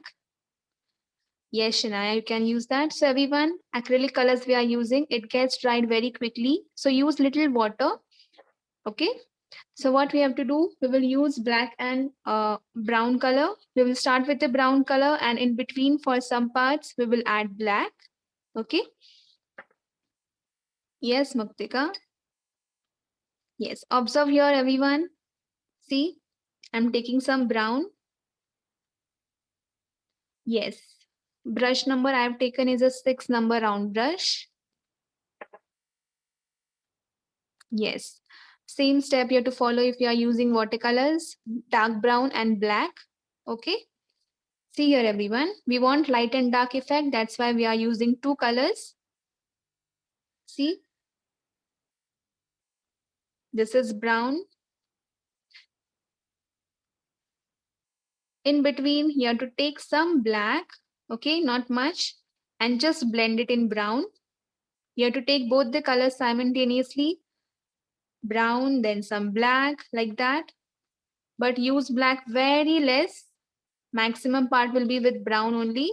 Yes, Shania, you can use that. So everyone, acrylic colors we are using, it gets dried very quickly. So use little water. Okay. So what we have to do, we will use black and brown color. We will start with the brown color and in between for some parts, we will add black. Okay. Yes, Muktika. Yes. Observe here, everyone. See, I'm taking some brown. Yes. Brush number I've taken is a 6 number round brush. Yes. Same step you have to follow if you are using watercolors, dark brown and black. Okay. See here, everyone. We want light and dark effect. That's why we are using two colors. See, this is brown. In between, you have to take some black, okay, not much, and just blend it in brown. You have to take both the colors simultaneously, brown, then some black, like that. But use black very less. Maximum part will be with brown only.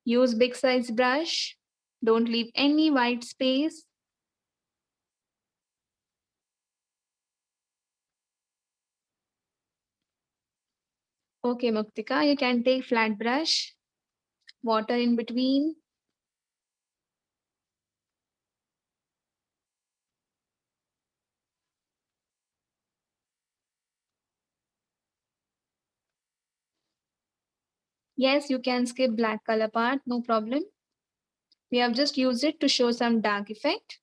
Use big size brush. Don't leave any white space. Okay, Muktika, you can take flat brush, water in between. Yes, you can skip black color part, no problem. We have just used it to show some dark effect.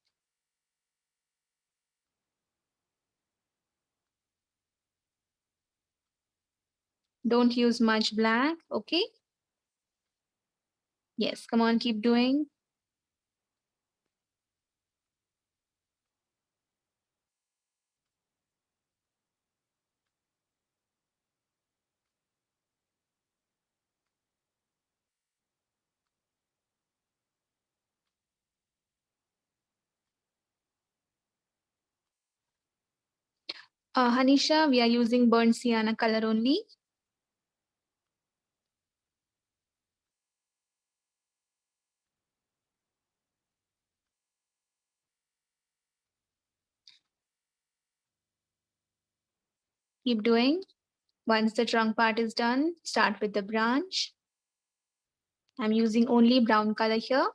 Don't use much black, okay? Yes, come on, keep doing. Hanisha, we are using burnt sienna color only. Keep doing. Once the trunk part is done, start with the branch. I'm using only brown color here.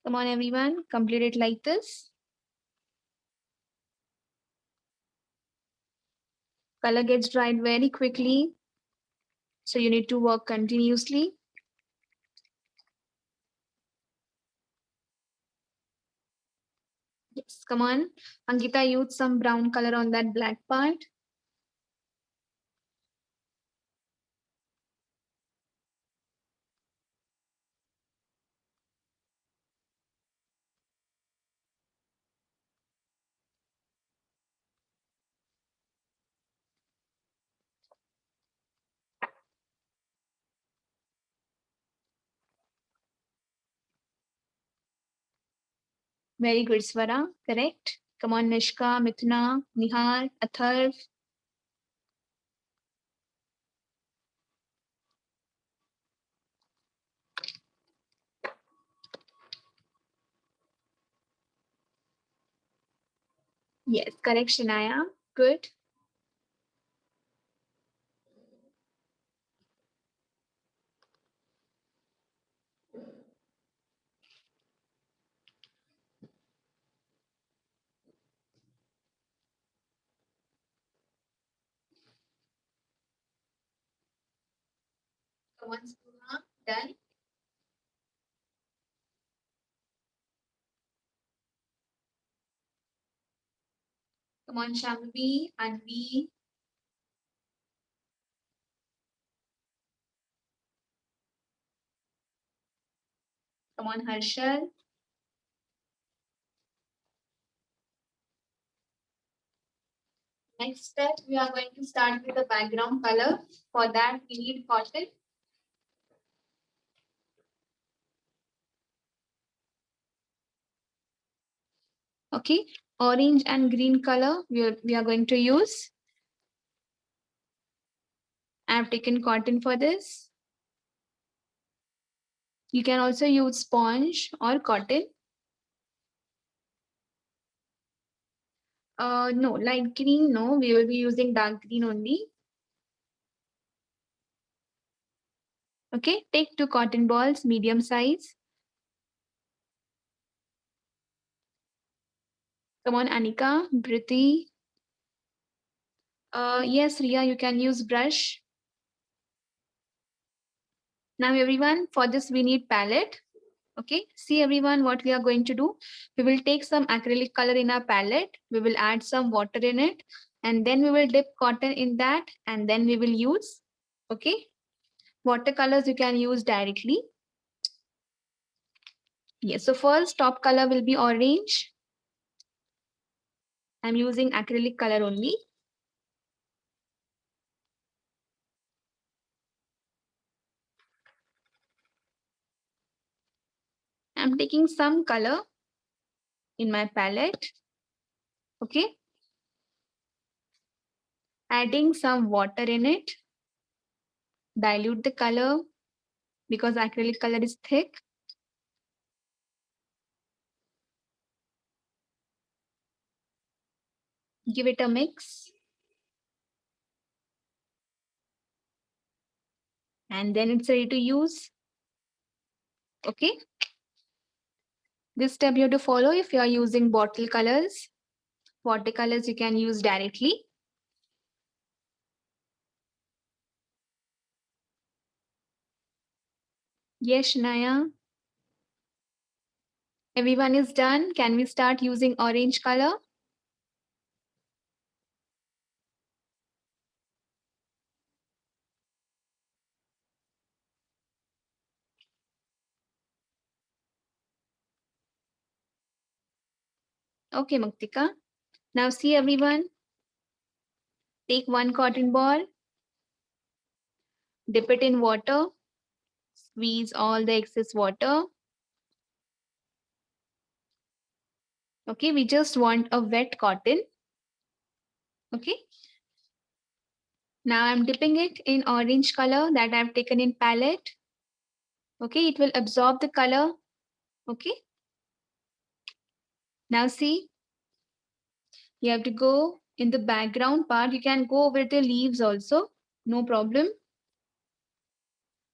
Come on, everyone, complete it like this. Color gets dried very quickly, so you need to work continuously. Yes, come on. Ankita, use some brown color on that black part. Very good, Swara. Correct. Come on, Nishka, Mithuna, Nihar, Atharv. Yes, correct, Shanaya. Good. Come on, Spooha. Done. Come on, Shambhavi, Anvi. Come on, Harshal. Next step, we are going to start with the background color. For that, we need cotton. Okay, orange and green color we are going to use. I have taken cotton for this. You can also use sponge or cotton. No, light green, no. We will be using dark green only. Okay, take 2 cotton balls, medium size. Come on, Anika, Briti. Yes, Ria, you can use brush. Now, everyone, for this we need palette. Okay, see everyone, what we are going to do. We will take some acrylic color in our palette. We will add some water in it, and then we will dip cotton in that, and then we will use. Okay, watercolors you can use directly. Yes, so first top color will be orange. I'm using acrylic color only. I'm taking some color in my palette. Okay, adding some water in it. Dilute the color because acrylic color is thick. Give it a mix. And then it's ready to use. Okay. This step you have to follow if you are using bottle colors. Watercolors you can use directly. Yes, Shania. Everyone is done. Can we start using orange color? Okay, Muktika. Now see everyone. Take 1 cotton ball. Dip it in water. Squeeze all the excess water. Okay, we just want a wet cotton. Okay. Now I'm dipping it in orange color that I've taken in palette. Okay, it will absorb the color. Okay. Now see, you have to go in the background part. You can go over the leaves also, no problem.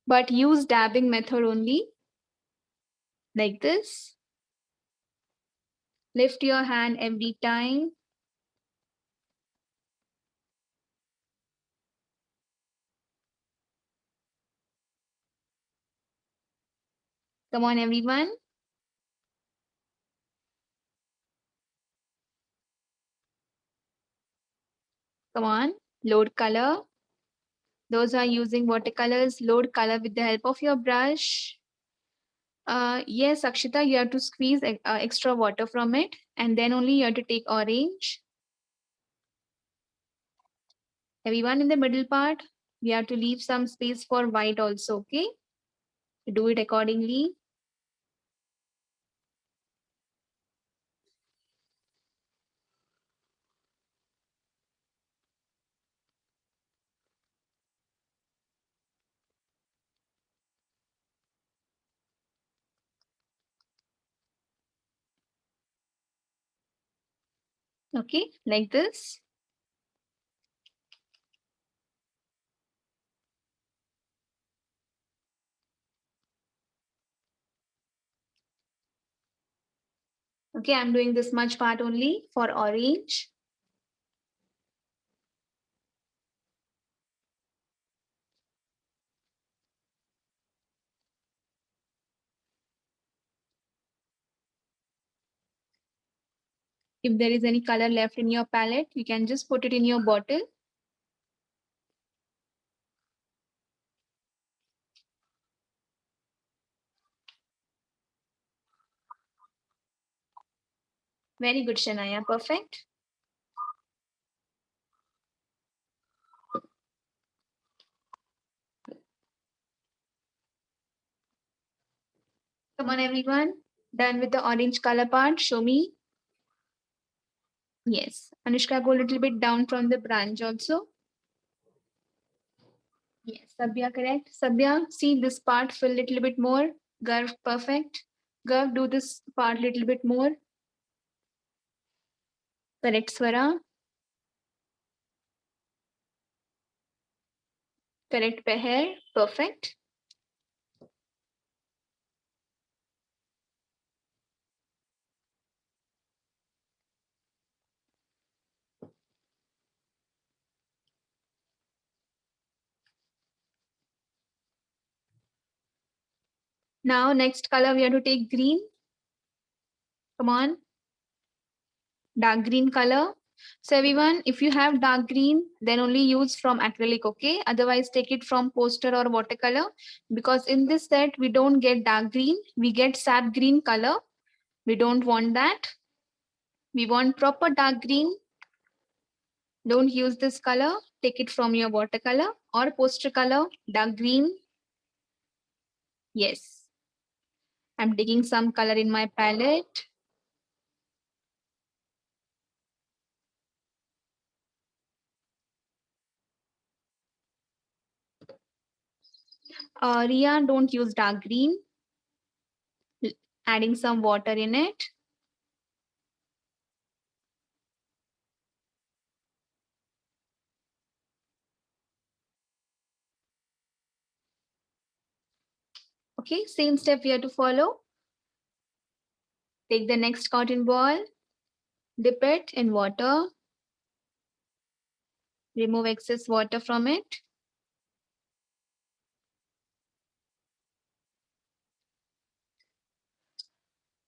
But use dabbing method only, like this. Lift your hand every time. Come on, everyone. Come on, load color. Those are using watercolors, load color with the help of your brush. Yes, Akshita, you have to squeeze extra water from it, and then only you have to take orange. Everyone in the middle part, we have to leave some space for white also, okay? Do it accordingly. Okay, like this. Okay, I'm doing this much part only for orange. If there is any color left in your palette, you can just put it in your bottle. Very good, Shania. Perfect. Come on, everyone. Done with the orange color part. Show me. Yes. Anushka, go a little bit down from the branch also. Yes, Sabya, correct. Sabya, see this part fill a little bit more. Garv, perfect. Garv, do this part little bit more. Correct, Swara. Correct, Peher. Perfect. Now, next color, we have to take green. Come on. Dark green color. So everyone, if you have dark green, then only use from acrylic, okay? Otherwise, take it from poster or watercolor, because in this set, we don't get dark green. We get sap green color. We don't want that. We want proper dark green. Don't use this color. Take it from your watercolor or poster color, dark green. Yes. I'm taking some color in my palette. Ria, don't use dark green. Adding some water in it. Okay, same step we have to follow. Take the next cotton ball, dip it in water, remove excess water from it.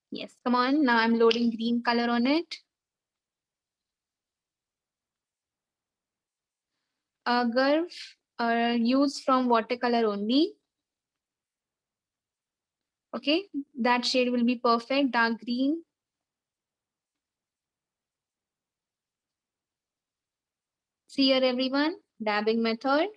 Yes, come on. Now I'm loading green color on it. Garv, use from watercolor only. Okay, that shade will be perfect, dark green. See here, everyone, dabbing method.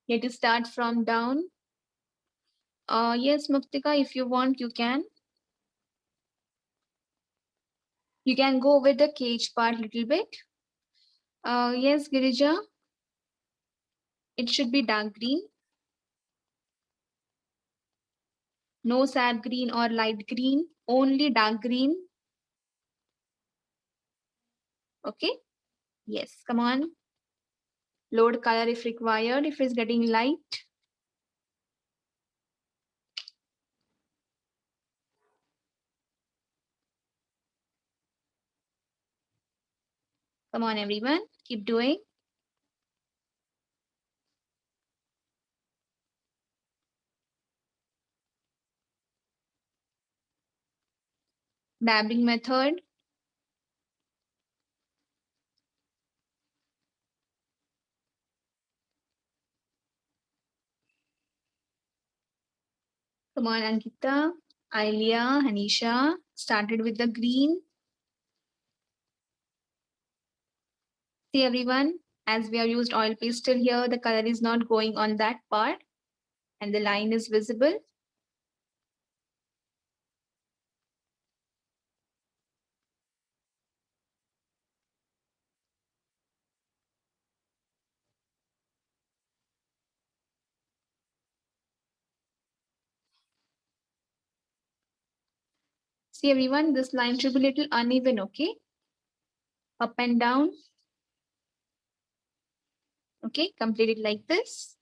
You have to start from down. Yes, Muktika, if you want, you can. You can go with the cage part little bit. Yes, Girija, it should be dark green. No sap green or light green, only dark green. Okay, yes, come on. Load color if required, if it's getting light. Come on, everyone, keep doing. Dabbing method. Come on, Ankita, Ailia, Hanisha, started with the green. See everyone, as we have used oil pastel here, the color is not going on that part and the line is visible. See everyone, this line should be a little uneven, okay? Up and down. Okay, complete it like this.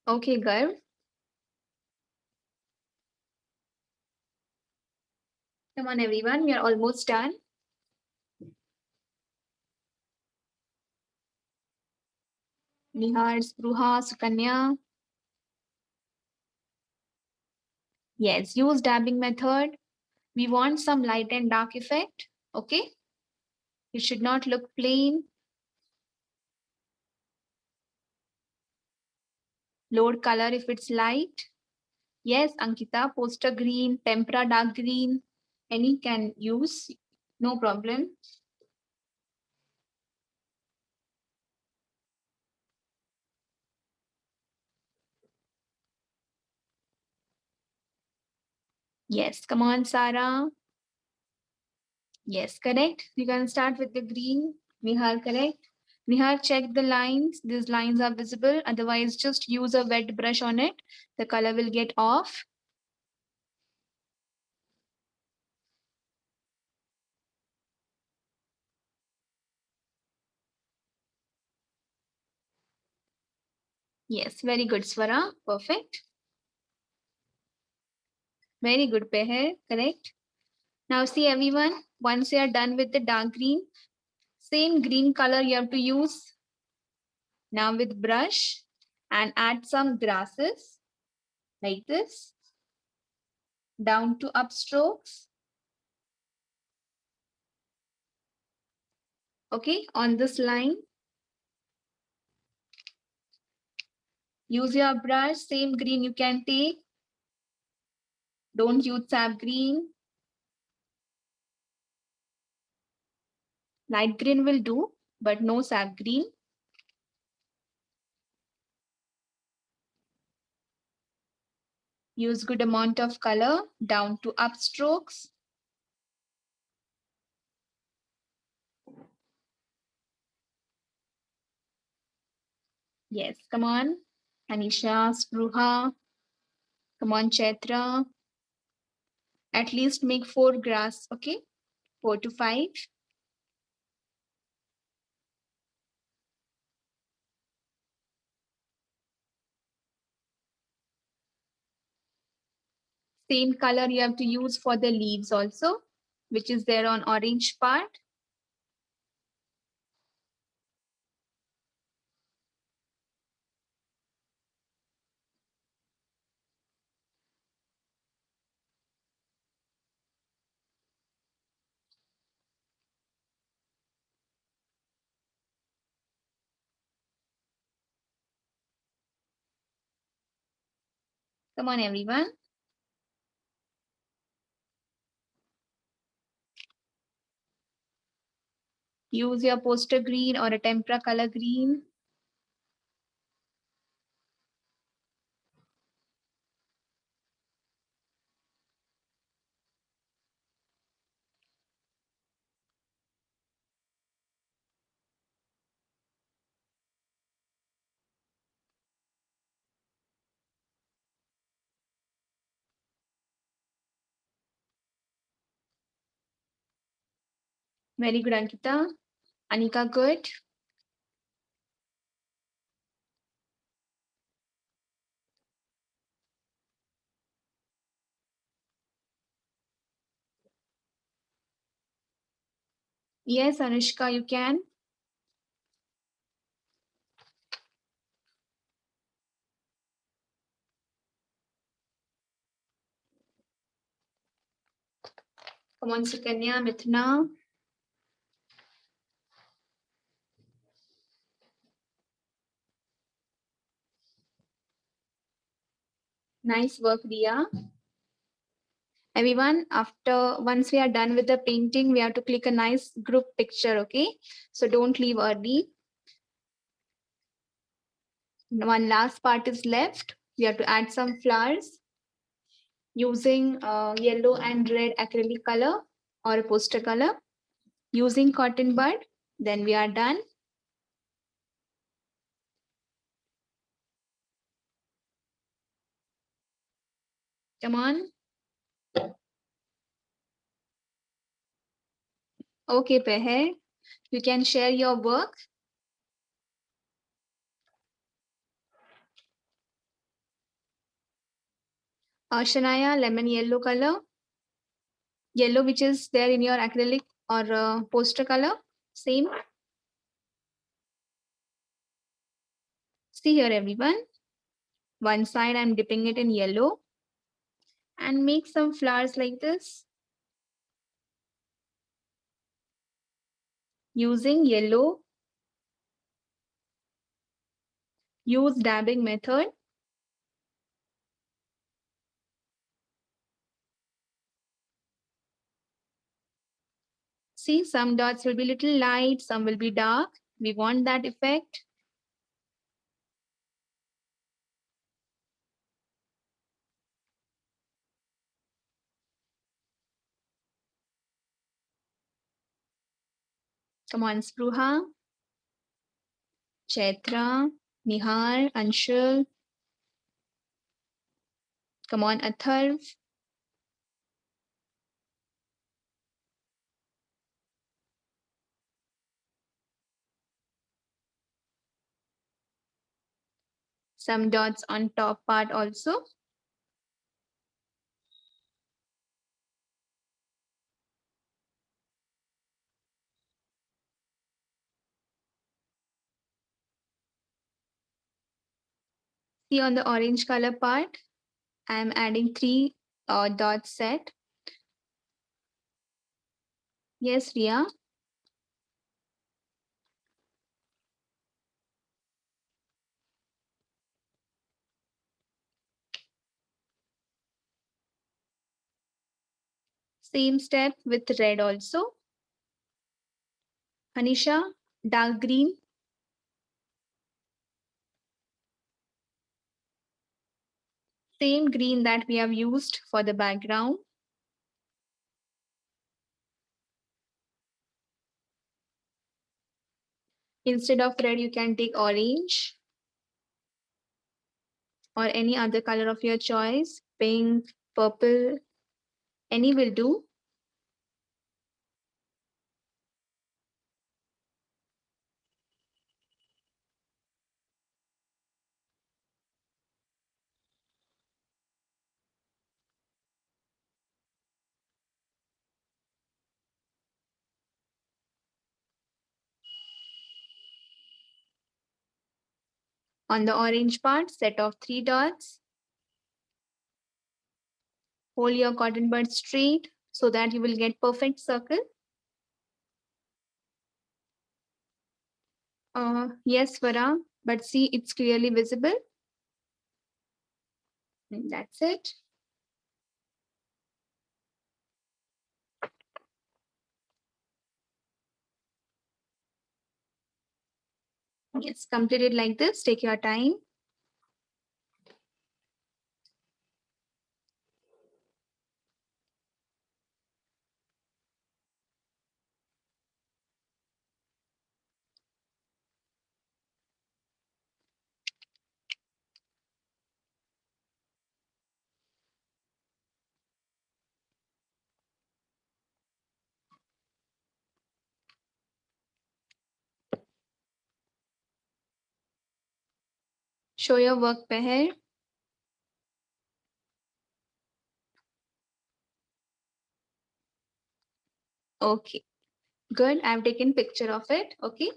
Okay, Garv. Come on, everyone, we are almost done. Nihar, Spruha, Sukanya. Yes, use dabbing method. We want some light and dark effect, okay? It should not look plain. Load color if it's light. Yes, Ankita, poster green, tempera dark green, any can use, no problem. Yes, come on, Sarah. Yes, correct. You can start with the green. Nihal, correct. Nihal, check the lines. These lines are visible. Otherwise, just use a wet brush on it. The color will get off. Yes, very good, Swara. Perfect. Very good, Peher. Correct. Now see everyone, once you are done with the dark green, same green color you have to use now with brush and add some grasses like this, down to up strokes. Okay, on this line, use your brush, same green you can take. Don't use sap green. Light green will do, but no sap green. Use good amount of color down to up strokes. Yes, come on. Anisha, Spruha. Come on, Chaitra. At least make 4 grass, okay? 4 to 5. Same color you have to use for the leaves also, which is there on orange part. Come on, everyone. Use your poster green or a tempera color green. Very good, Ankita. Anika, good. Yes, Anushka, you can. Come on, Sukanya, Mithuna. Nice work, Dia. Everyone, once we are done with the painting, we have to click a nice group picture, okay? So don't leave early. One last part is left. We have to add some flowers using yellow and red acrylic color or a poster color. Using cotton bud, then we are done. Come on. Okay, Peher, you can share your work. Shanaya, lemon yellow color. Yellow which is there in your acrylic or poster color. Same. See here, everyone. One side I'm dipping it in yellow and make some flowers like this. Using yellow. Use dabbing method. See, some dots will be little light, some will be dark. We want that effect. Come on, Spruha, Chaitra, Nihar, Anshul. Come on, Atharv. Some dots on top part also. See on the orange color part, I am adding 3 dot set. Yes, Ria. Same step with red also. Anisha, dark green. Same green that we have used for the background. Instead of red, you can take orange or any other color of your choice. Pink, purple, any will do. On the orange part, set of 3 dots. Hold your cotton bud straight so that you will get perfect circle. Yes, Vara, but see, it's clearly visible. And that's it. Yes, complete it like this. Take your time. Show your work, Peher. Okay, good. I've taken picture of it. Okay.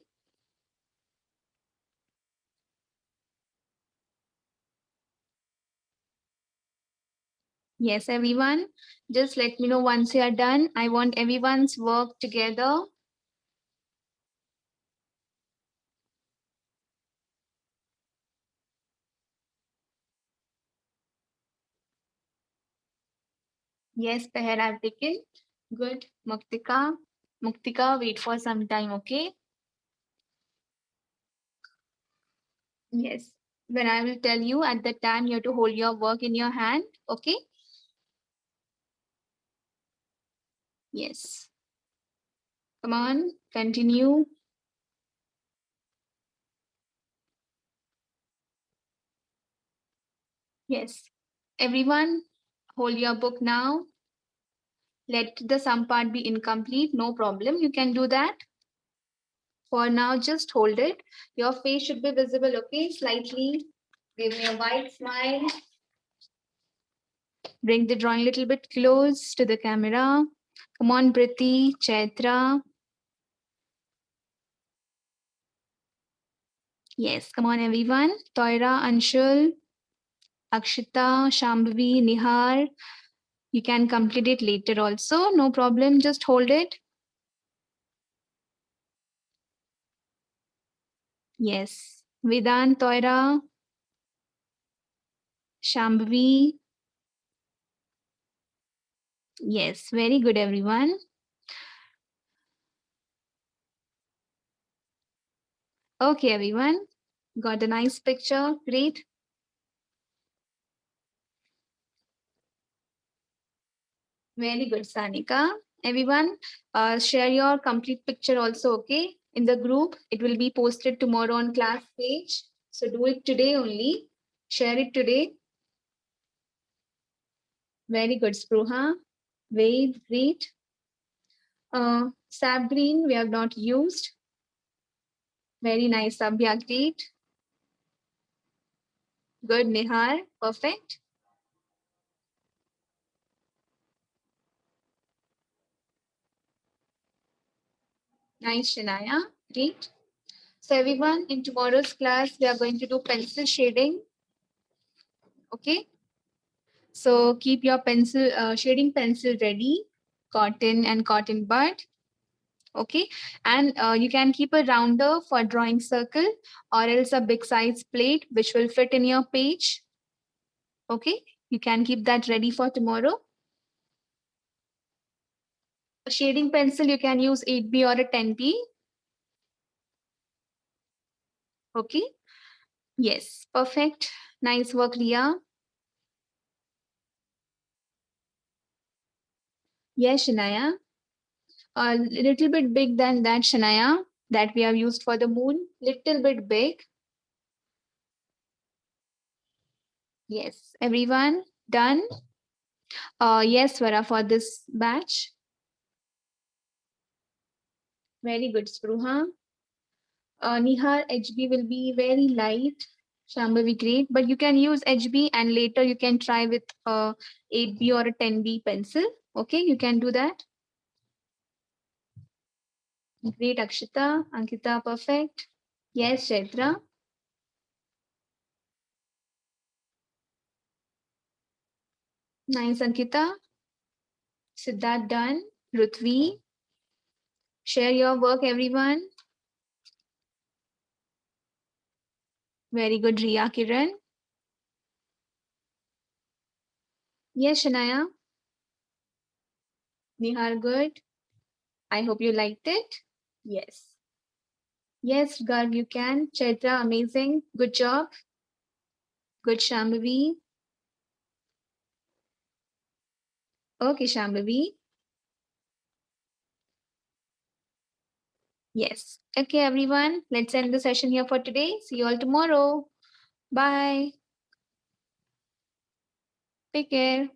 Yes, everyone. Just let me know once you are done. I want everyone's work together. Yes, Peher, I've taken. Good. Muktika. Muktika, wait for some time, okay? Yes. When I will tell you at the time, you have to hold your work in your hand, okay? Yes. Come on, continue. Yes. Everyone, hold your book now. Let the sum part be incomplete. No problem. You can do that. For now, just hold it. Your face should be visible, okay? Slightly. Give me a wide smile. Bring the drawing a little bit close to the camera. Come on, Priti, Chaitra. Yes, come on, everyone. Toira, Anshul, Akshita, Shambhavi, Nihar. You can complete it later also. No problem. Just hold it. Yes. Vedant, Toira, Shambhavi. Yes, very good, everyone. Okay, everyone. Got a nice picture. Great. Very good, Sanika. Everyone, share your complete picture also, okay? In the group, it will be posted tomorrow on class page. So do it today only. Share it today. Very good, Spruha. Very great. Sap green, we have not used. Very nice, Abhya, great. Good, Nihar, perfect. Nice, Shanaya, great. So everyone, in tomorrow's class, we are going to do pencil shading. Okay. So keep your pencil, shading pencil ready, cotton and cotton bud. Okay. And you can keep a rounder for drawing circle or else a big size plate which will fit in your page. Okay. You can keep that ready for tomorrow. A shading pencil, you can use 8B or a 10B. Okay. Yes. Perfect. Nice work, Ria. Yes, Shanaya. A little bit big than that, Shanaya, that we have used for the moon. Little bit big. Yes. Everyone done? Yes, Swara, for this batch. Very good, Spruha. Nihar, HB will be very light. Shambhavi, great. But you can use HB and later you can try with 8B or a 10B pencil. Okay, you can do that. Great, Akshita. Ankita, perfect. Yes, Chaitra. Nice, Ankita. Siddharth, done. Ruthvi. Share your work, everyone. Very good, Ria Kiran. Yes, Shanaya. Nihar, good. I hope you liked it. Yes. Yes, Garv, you can. Chaitra, amazing. Good job. Good, Shambhavi. Okay, Shambhavi. Yes. Okay, everyone. Let's end the session here for today. See you all tomorrow. Bye. Take care.